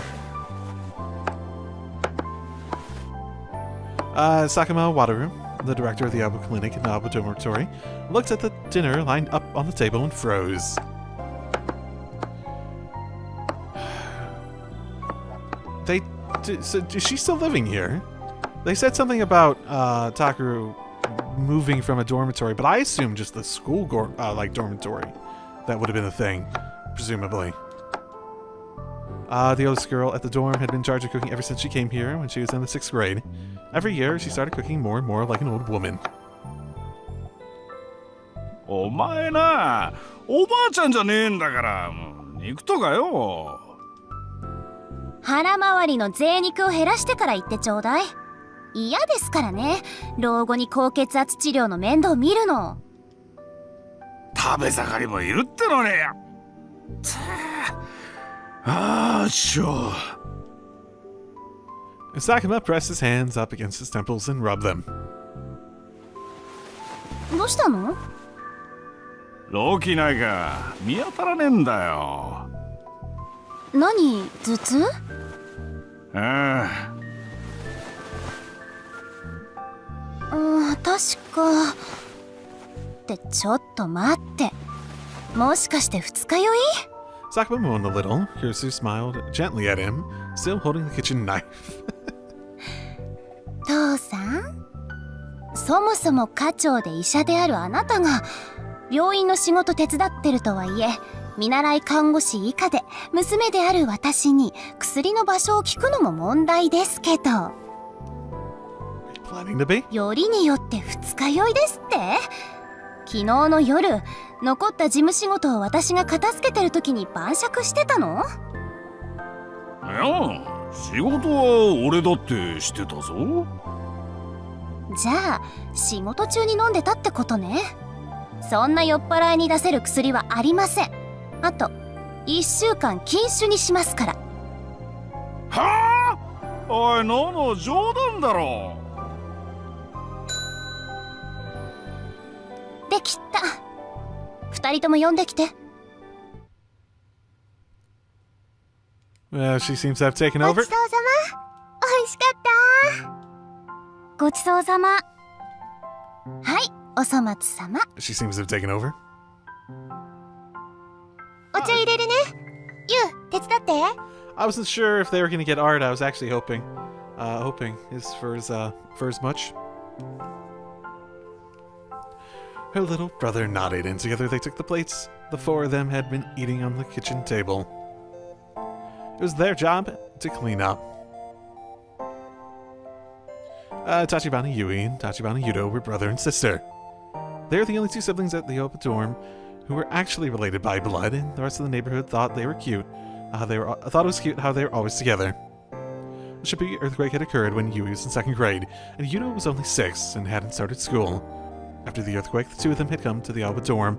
[SPEAKER 1] Sakuma Wataru, the director of the Aoba Clinic in the Aoba Dormitory, looked at the dinner lined up on the table and froze. So is she still living here? They said something about Takeru moving from a dormitory, but I assume just the school dormitory. That would have been the thing, presumably. The oldest girl at the dorm had been in charge of cooking ever since she came here when she was in the 6th grade. Every year, she started cooking more and more like an old woman.
[SPEAKER 7] お前な、おばあちゃんじゃねえんだから、肉とかよ。
[SPEAKER 2] 腹回りの贅肉を減らしてから言ってちょうだい。嫌ですからね、老後に高血圧治療の面倒見るの。
[SPEAKER 7] 食べ盛りもいるってのに。ああ、しょ。
[SPEAKER 1] Sakuma pressed his hands up against his temples and rubbed them.
[SPEAKER 2] どうしたの？
[SPEAKER 7] 老気ないが見当たらねえんだよ。
[SPEAKER 2] 何、頭痛？
[SPEAKER 7] あ
[SPEAKER 2] 確か。ってちょっと待って。もしかして二日酔い？
[SPEAKER 1] Sakuma moaned a little. Kirisu smiled gently at him, still holding the kitchen knife.
[SPEAKER 2] 父さん、そもそも課長で医者であるあなたが病院の仕事手伝ってるとはいえ、見習い看護師以下で娘である私に薬の場所を聞くのも問題ですけど。
[SPEAKER 1] Planning to be?
[SPEAKER 2] よりによって二日酔いですって？昨日の夜、残った事務仕事を私が片付けてる時に晩酌してたの？
[SPEAKER 7] あ。いや、仕事は俺だってしてたぞ。
[SPEAKER 2] じゃあ仕事中に飲んでたってことね。そんな酔っ払いに出せる薬はありません。あと1週間禁酒にしますから。
[SPEAKER 7] はあ？おい、ノノ、冗談だろ。
[SPEAKER 2] できた。2人とも呼んできて。
[SPEAKER 1] She seems to have taken
[SPEAKER 2] ご
[SPEAKER 1] over.
[SPEAKER 2] ちそうさま。おいしかった。ごちそうさま。はい、おそ松様。
[SPEAKER 1] She seems to have taken over.
[SPEAKER 2] お茶入れるね。ゆう、手伝って。
[SPEAKER 1] I wasn't sure if they were going to get art. I was actually hoping. Hoping is for as much. Her little brother nodded, and together they took the plates the four of them had been eating on the kitchen table. It was their job to clean up. Tachibana Yui and Tachibana Yudo were brother and sister. They were the only two siblings at the Opa dorm who were actually related by blood, and the rest of the neighborhood thought they were cute. Thought it was cute how they were always together. The Shibuya Earthquake had occurred when Yui was in 2nd grade, and Yudo was only 6 and hadn't started school. After the earthquake, the two of them had come to the Alba dorm.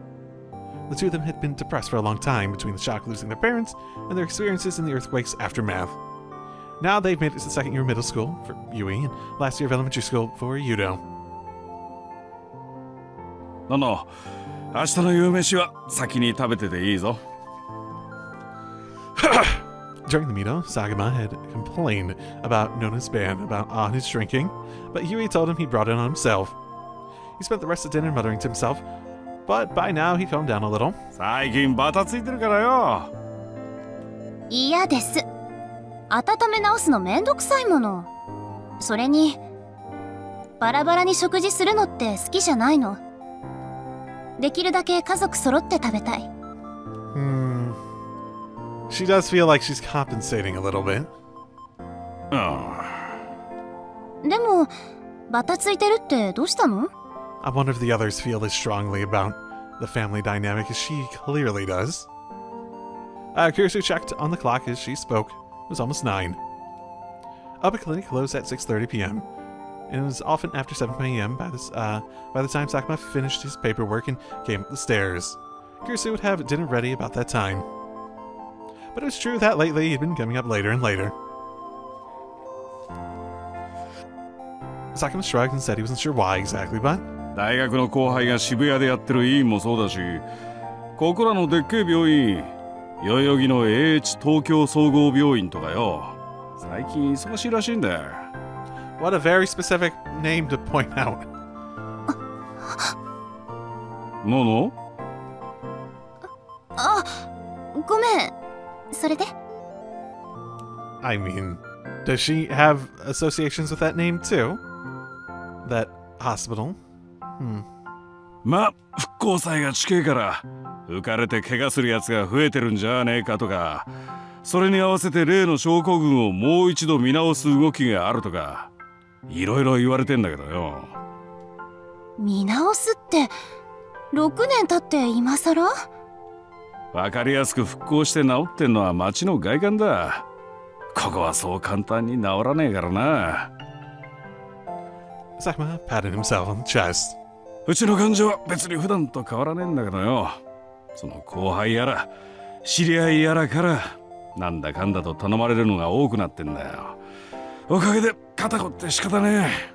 [SPEAKER 1] The two of them had been depressed for a long time between the shock of losing their parents and their experiences in the earthquake's aftermath. Now they've made it to 2nd year of middle school for Yui and last year of elementary school for Yudo.
[SPEAKER 7] ノノ、明日の夕飯は先に食べてていいぞ。
[SPEAKER 1] During the meetup, Sagama had complained about Nona's ban on his drinking, but Yui told him he brought it on himself. He spent the rest of dinner muttering to himself, but by now he calmed down a little.
[SPEAKER 7] 最近バタついてるからよ。
[SPEAKER 2] 嫌です。温め直すのめんどくさいもの。それにバラバラに食事するのって好きじゃないの。できるだけ家族揃って食べたい。
[SPEAKER 1] She does feel like she's compensating a little bit.
[SPEAKER 2] でもバタついてるってどうしたの？
[SPEAKER 1] I wonder if the others feel as strongly about the family dynamic as she clearly does. Kurisu checked on the clock as she spoke. It was almost 9. Upper clinic closed at 6:30 p.m. and it was often after 7 p.m. by the time Sakuma finished his paperwork and came up the stairs. Kurisu would have dinner ready about that time. But it was true that lately he'd been coming up later and later. Sakuma shrugged and said he wasn't sure why exactly, but
[SPEAKER 7] 大学の後輩が渋谷でやってる医院もそうだし、ここらのでっけえ病院、代々木の AH 東京総合病院とかよ、最近忙しいらしいんだよ。
[SPEAKER 1] what a very specific name to point out.
[SPEAKER 7] ノノ？
[SPEAKER 2] あ、ごめん。それで？
[SPEAKER 1] I mean, does she have associations with that name too? That hospital?
[SPEAKER 7] まあ、復興祭が近いから浮かれて怪我するやつが増えてるんじゃねえかとか、それに合わせて例の症候群をもう一度見直す動きがあるとか、いろいろ言われてんだけどよ。
[SPEAKER 2] 見直すって6年経って今さら？
[SPEAKER 7] わかりやすく復興して治ってんのは街の外観だ。ここはそう簡単に治らねえからな。
[SPEAKER 1] Sakuma patted himself on the chest.
[SPEAKER 7] うちの患者は別に普段と変わらねえんだけどよ。その後輩やら知り合いやらからなんだかんだと頼まれるのが多くなってんだよ。おかげで肩こって仕方ねえ。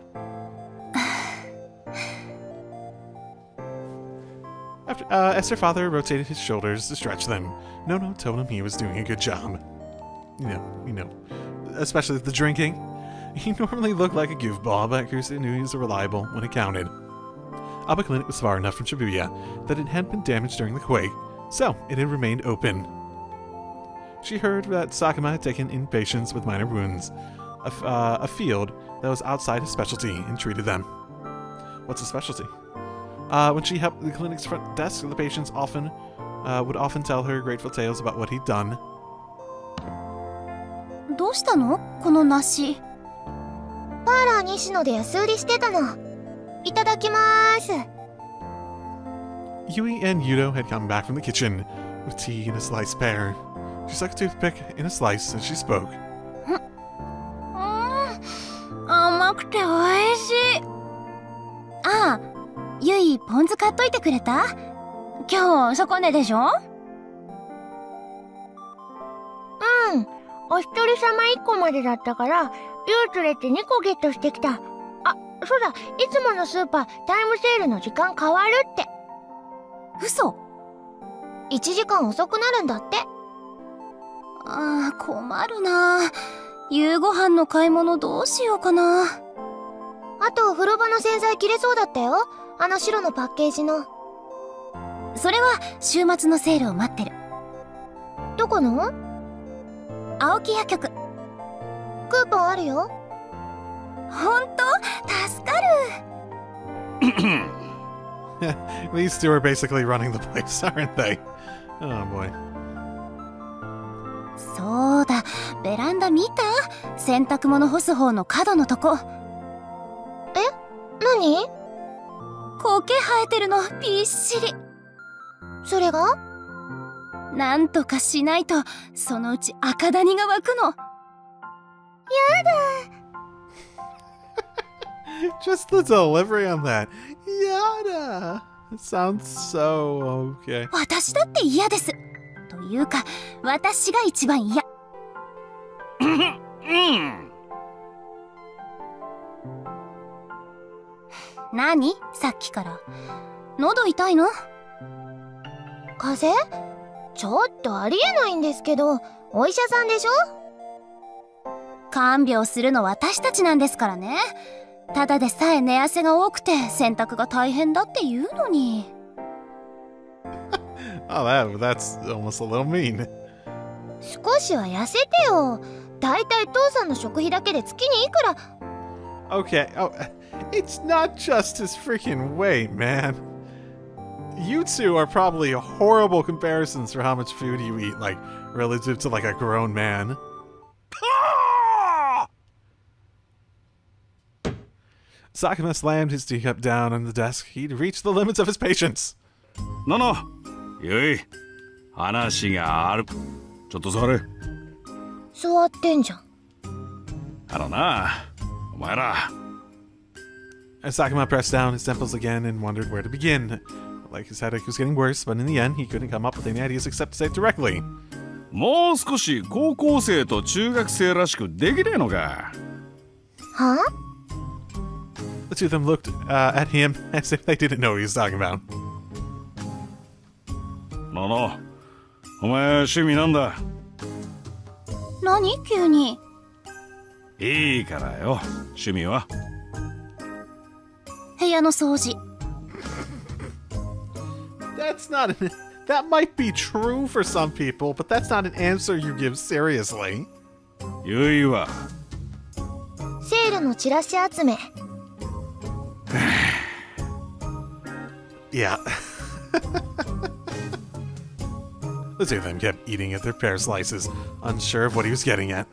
[SPEAKER 1] As her father rotated his shoulders to stretch them, Nono told him he was doing a good job. especially the drinking. He normally looked like a goofball, but Kusa knew he was reliable when it counted. Abba Clinic was far enough from Shibuya that it hadn't been damaged during the quake, so it had remained open. She heard that Sakuma had taken in patients with minor wounds, a field that was outside his specialty, and treated them. What's his specialty? When she helped the clinic's front desk, the patients would often tell her grateful tales about what he'd done.
[SPEAKER 2] どうしたのこの梨。
[SPEAKER 8] パーラー西野で安売りしてたの。いただきまーす。
[SPEAKER 1] Yui and Yudo had come back from the kitchen with tea and a sliced pear. She stuck a toothpick in a slice as she spoke.
[SPEAKER 2] 甘くて美味しい。ああ、ゆいポン酢買っといてくれた？今日底根でしょ？
[SPEAKER 8] うん。お一人様1個までだったから、量連れて2個ゲットしてきた。あ、そうだ、いつものスーパータイムセールの時間変わるって。
[SPEAKER 2] 嘘。
[SPEAKER 8] 1時間遅くなるんだって。
[SPEAKER 2] ああ、困るな。夕ご飯の買い物どうしようかな。
[SPEAKER 8] あと風呂場の洗剤切れそうだったよ。あの白のパッケージの。
[SPEAKER 2] それは週末のセールを待ってる。
[SPEAKER 8] どこの？
[SPEAKER 2] 青木薬局。
[SPEAKER 8] クーポンあるよ。
[SPEAKER 2] ほんと？助かる。
[SPEAKER 1] These two are basically running the place, aren't they? Oh boy.
[SPEAKER 2] そうだ、ベランダ見た？洗濯物干す方の角のとこ。
[SPEAKER 8] え？何？
[SPEAKER 2] 苔生えてるの、びっしり。
[SPEAKER 8] それが？
[SPEAKER 2] なんとかしないと、そのうち赤谷が湧くの。やだ。
[SPEAKER 1] Just the delivery on that. Yada. It sounds so okay.
[SPEAKER 2] 私だって嫌です。というか、私が一番嫌。何？さっきから。喉痛いの？
[SPEAKER 8] 風邪？ちょっとありえないんですけど、お医者さんでしょ？
[SPEAKER 2] 看病するの私たちなんですからね。ただでさえ寝汗が多くて洗濯が大変だって言うのに。
[SPEAKER 1] Oh, that's almost a little mean.
[SPEAKER 8] 少しは痩せてよ。だいたい父さんの食費だけで月にいくら。
[SPEAKER 1] Okay, oh, it's not just his freaking weight, man. You two are probably horrible comparisons for how much food you eat, like, relative to, like, a grown man. Sakuma slammed his teacup down on the desk. He'd reached the limits of his patience.
[SPEAKER 7] No,ゆい、話がある。ちょっと座れ。
[SPEAKER 8] 座ってんじゃん。
[SPEAKER 7] お前ら。
[SPEAKER 1] As Sakuma pressed down his temples again and wondered where to begin. Like his headache was getting worse, but in the end, he couldn't come up with any ideas except to say it directly.
[SPEAKER 7] もう少し高校生と中学生らしくできねえのか。
[SPEAKER 8] は？
[SPEAKER 1] The two of them looked at him as if they didn't know what he was talking about.
[SPEAKER 7] お前趣味なんだ？
[SPEAKER 2] 何？急に。
[SPEAKER 7] いいからよ、趣味は。
[SPEAKER 2] 部屋の掃除。
[SPEAKER 1] That's not that might be true for some people, but that's not an answer you give seriously.
[SPEAKER 7] ゆいは
[SPEAKER 8] セールのチラシ集め。
[SPEAKER 1] Yeah. The two of them kept eating at their pear slices, unsure of what he was getting at.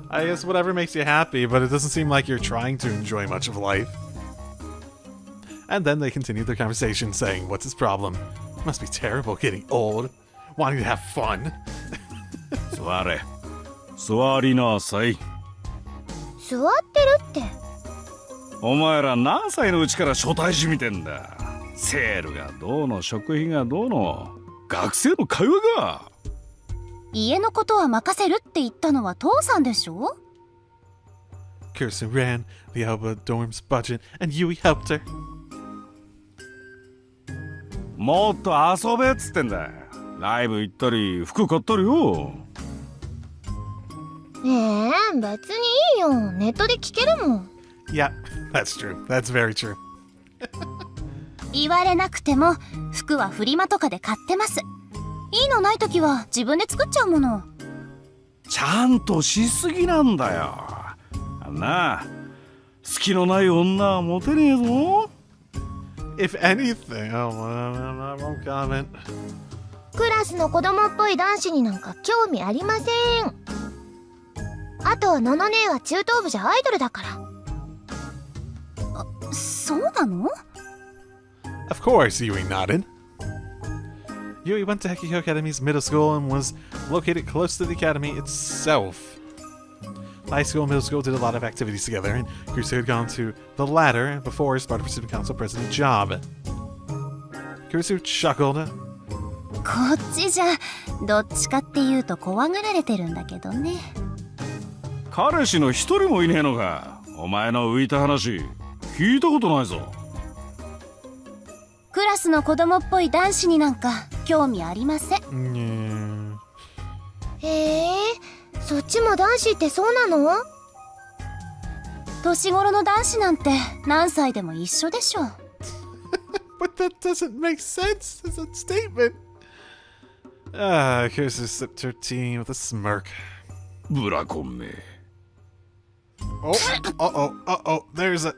[SPEAKER 1] I guess whatever makes you happy, but it doesn't seem like you're trying to enjoy much of life. And then they continued their conversation, saying, what's his problem? It must be terrible getting old, wanting to have fun.
[SPEAKER 7] 座れ。座りなさい。
[SPEAKER 8] 座ってるって。
[SPEAKER 7] お前ら何歳のうちから初対地見てんだ。セールがどうの食費がどうの学生の会話が。
[SPEAKER 2] 家のことは任せるって言ったのは父さんでしょ？
[SPEAKER 1] Kirsten ran the Alba dorm's budget, and Yui helped her.
[SPEAKER 7] もっと遊べっつってんだ。ライブ行ったり服買ったりよ。
[SPEAKER 8] 別にいいよ。ネットで聞けるもん。
[SPEAKER 1] Yeah, that's true. That's very true.
[SPEAKER 2] 言われなくても服はフリマとかで買ってます。いいのない時は自分で作っちゃうもの。
[SPEAKER 7] ちゃんとしすぎなんだよ。あんな隙のない女はモテねえぞ。
[SPEAKER 1] If anything, I won't comment.
[SPEAKER 8] クラスの子供っぽい男子になんか興味ありません。あとのの姉は中等部じゃアイドルだから。
[SPEAKER 2] そうなの？
[SPEAKER 1] Of course, Yui nodded. Yui went to Hekiko Academy's middle school and was located close to the academy itself. High school and middle school did a lot of activities together, and Kurusu had gone to the latter before his Sparta Pacific Council president job. Kurusu chuckled.
[SPEAKER 2] こっちじゃどっちかっていうと怖がられてるんだけどね。
[SPEAKER 7] 彼氏の一人もいねえのか。お前の浮いた話聞いたことないぞ。
[SPEAKER 2] クラスの子供っぽい男子になんか興味ありません。
[SPEAKER 8] そっちも男子ってそうなの？
[SPEAKER 2] 年頃の男子なんて何歳でも一緒でしょ。
[SPEAKER 1] But that doesn't make sense as a statement. Kurusu sipped her tea with a smirk.
[SPEAKER 7] ブラコンめ。
[SPEAKER 1] Oh, there's a.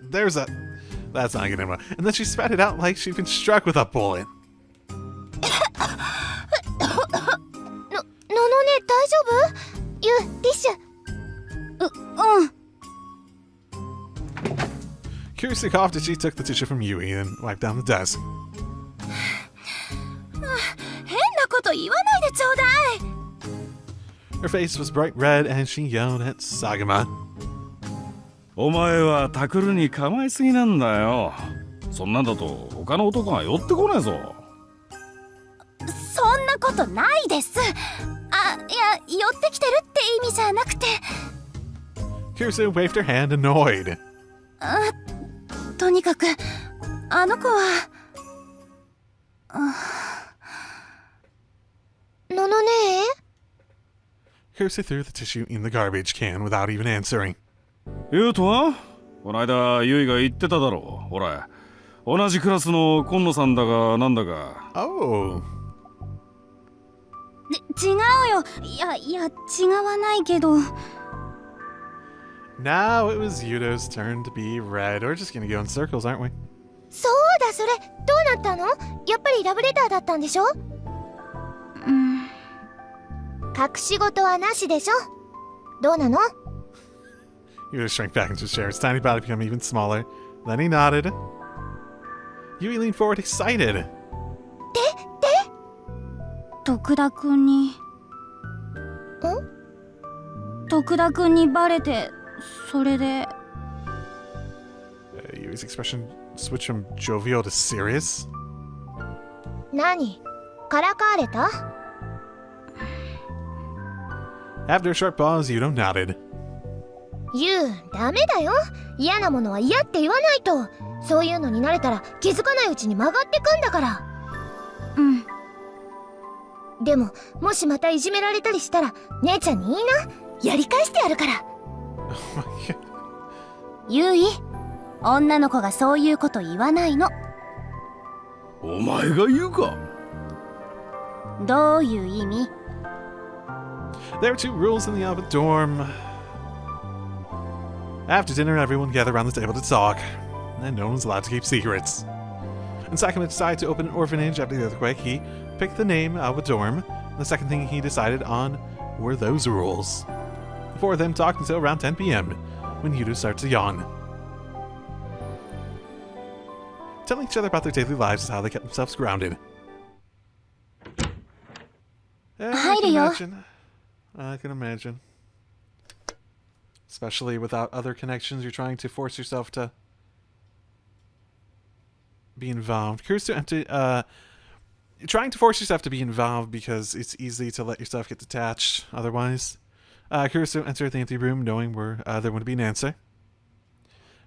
[SPEAKER 1] That's not gonna. And then she spat it out like she'd been struck with a bullet.
[SPEAKER 8] ののね、大丈夫？ティッシュ。
[SPEAKER 1] Kurusu coughed as she took the tissue from Yui and wiped down the desk.
[SPEAKER 2] 変なこと言わないでちょうだい。
[SPEAKER 1] Her face was bright red and she yelled at Sagama.
[SPEAKER 7] お前はタクルに構いすぎなんだよ。そんなんだと他の男が寄ってこねえぞ。
[SPEAKER 2] そんなことないです。いや、寄ってきてるって意味じゃなくて。
[SPEAKER 1] Kurusu waved her hand, annoyed.
[SPEAKER 2] とにかくあの子は。
[SPEAKER 8] ののね。
[SPEAKER 1] Kurusu threw the tissue in the garbage can without even answering.
[SPEAKER 7] 言うとはこないだユイが言ってただろう。ほら、同じクラスの今野さんだがなんだか。
[SPEAKER 1] Oh.
[SPEAKER 2] 違うよ。いや違わないけど。
[SPEAKER 1] Now it was Yudo's turn to be red. We're just gonna go in circles, aren't we?
[SPEAKER 8] そうだ、それどうなったの？やっぱりラブレターだったんでしょ？隠し事はなしでしょ？どうなの？
[SPEAKER 1] Yudo shrank back into his chair, his tiny body became even smaller. Then he nodded. Yui leaned forward, excited.
[SPEAKER 2] 徳田くんに。徳田くんにバレて、それで。
[SPEAKER 1] Yui's expression switched from jovial to serious.
[SPEAKER 8] 何？からかわれた？
[SPEAKER 1] After a short pause, Yudo nodded.
[SPEAKER 8] ダメだよ。嫌なものは嫌って言わないと。そういうのに慣れたら気づかないうちに曲がってくんだから。でも、もしまたいじめられたりしたら、姉ちゃんにいいな。やり返してやるから。
[SPEAKER 2] ゆい、女の子がそういうこと言わないの。
[SPEAKER 7] お前が言うか。
[SPEAKER 2] どういう意味？
[SPEAKER 1] There were two rules in the Alpha dorm. After dinner, everyone gathered around the table to talk, and no one was allowed to keep secrets. And Sakuma decided to open an orphanage after the earthquake. He picked the name Alpha dorm, and the second thing he decided on were those rules. The four of them talked until around 10 p.m., when Yudo started to yawn. Telling each other about their daily lives is how they kept themselves grounded. I can imagine. Especially without other connections, you're trying to force yourself to be involved. You're trying to force yourself to be involved because it's easy to let yourself get detached otherwise. Kurusu entered the empty room knowing where there would be an answer.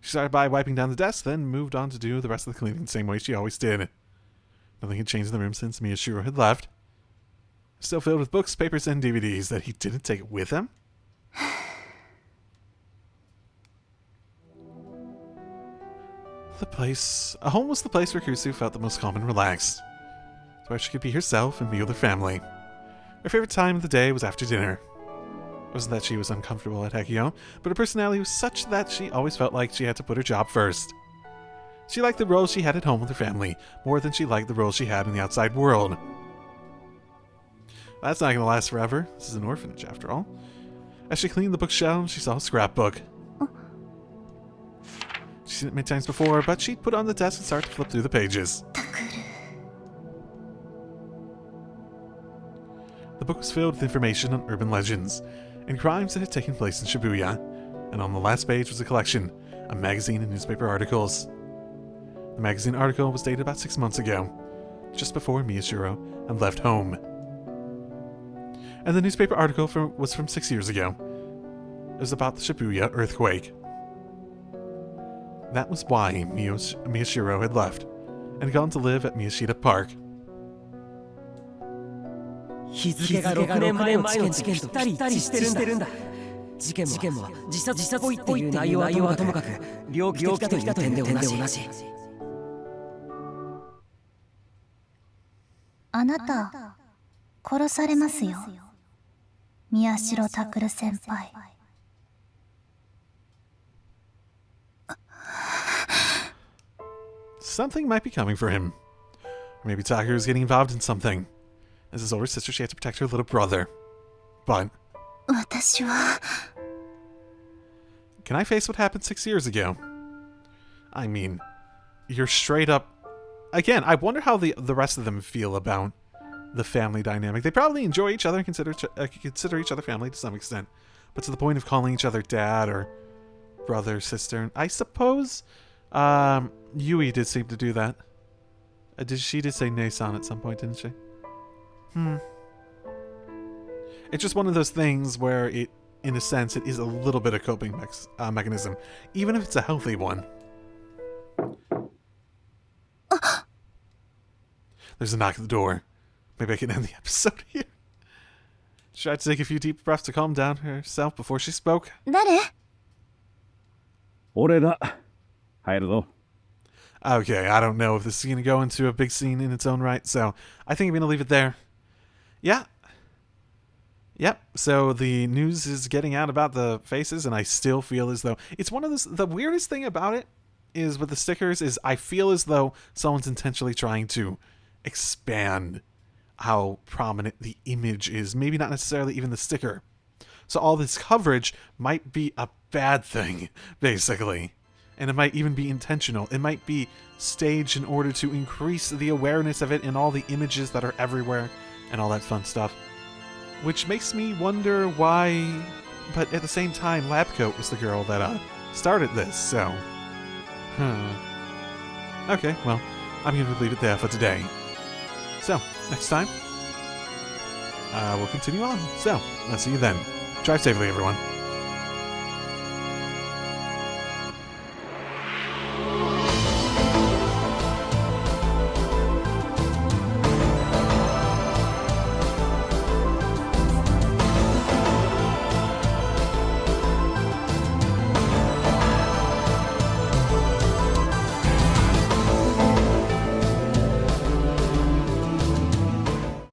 [SPEAKER 1] She started by wiping down the desk, then moved on to do the rest of the cleaning the same way she always did. Nothing had changed in the room since Miyashiro had left. Still filled with books, papers, and DVDs that he didn't take with him. A home was the place where Kusu felt the most calm and relaxed. It's where she could be herself and be with her family. Her favorite time of the day was after dinner. It wasn't that she was uncomfortable at Hekio, but her personality was such that she always felt like she had to put her job first. She liked the role she had at home with her family more than she liked the role she had in the outside world. That's not going to last forever. This is an orphanage, after all. As she cleaned the bookshelf, she saw a scrapbook. She'd seen it many times before, but she'd put it on the desk and start to flip through the pages. The book was filled with information on urban legends and crimes that had taken place in Shibuya, and on the last page was a collection of magazine and newspaper articles. The magazine article was dated about 6 months ago, just before Miyashiro had left home. And the newspaper article was from 6 years ago. It was about the Shibuya Earthquake. That was why Miyashiro had left and gone to live at Miyashita Park.
[SPEAKER 3] 日付が6年前の事件とぴったりしてるんだ。事件も自殺っぽいっていう内容はともかく猟奇的だという点で同じ。
[SPEAKER 2] あなた殺されますよ、宮代拓先輩。
[SPEAKER 1] Something might be coming for him. Or maybe Takeru is getting involved in something. As his older sister, she had to protect her little brother. But... Can I face what happened 6 years ago? I mean, you're straight up... Again, I wonder how the rest of them feel about the family dynamic. They probably enjoy each other and consider each other family to some extent. But to the point of calling each other dad or brother, sister. I suppose Yui did seem to do that. She did say Nei-san at some point, didn't she? It's just one of those things where it, in a sense, it is a little bit of coping mechanism, even if it's a healthy one. There's a knock at the door. Maybe I can end the episode here. She tried to take a few deep breaths to calm down herself before she spoke.
[SPEAKER 2] 誰?
[SPEAKER 7] 俺だ。入るぞ。
[SPEAKER 1] Okay, I don't know if this is going to go into a big scene in its own right, so I think I'm going to leave it there. Yeah. Yep, so the news is getting out about the faces, and I still feel as though... It's one of those... The weirdest thing about it is with the stickers is I feel as though someone's intentionally trying to expand how prominent the image is. Maybe not necessarily even the sticker. So all this coverage might be a bad thing, basically. And it might even be intentional. It might be staged in order to increase the awareness of it and all the images that are everywhere and all that fun stuff. Which makes me wonder why... But at the same time, Labcoat was the girl that started this, so... Okay, well, I'm going to leave it there for today. So, next time, we'll continue on. So, I'll see you then. Drive safely, everyone.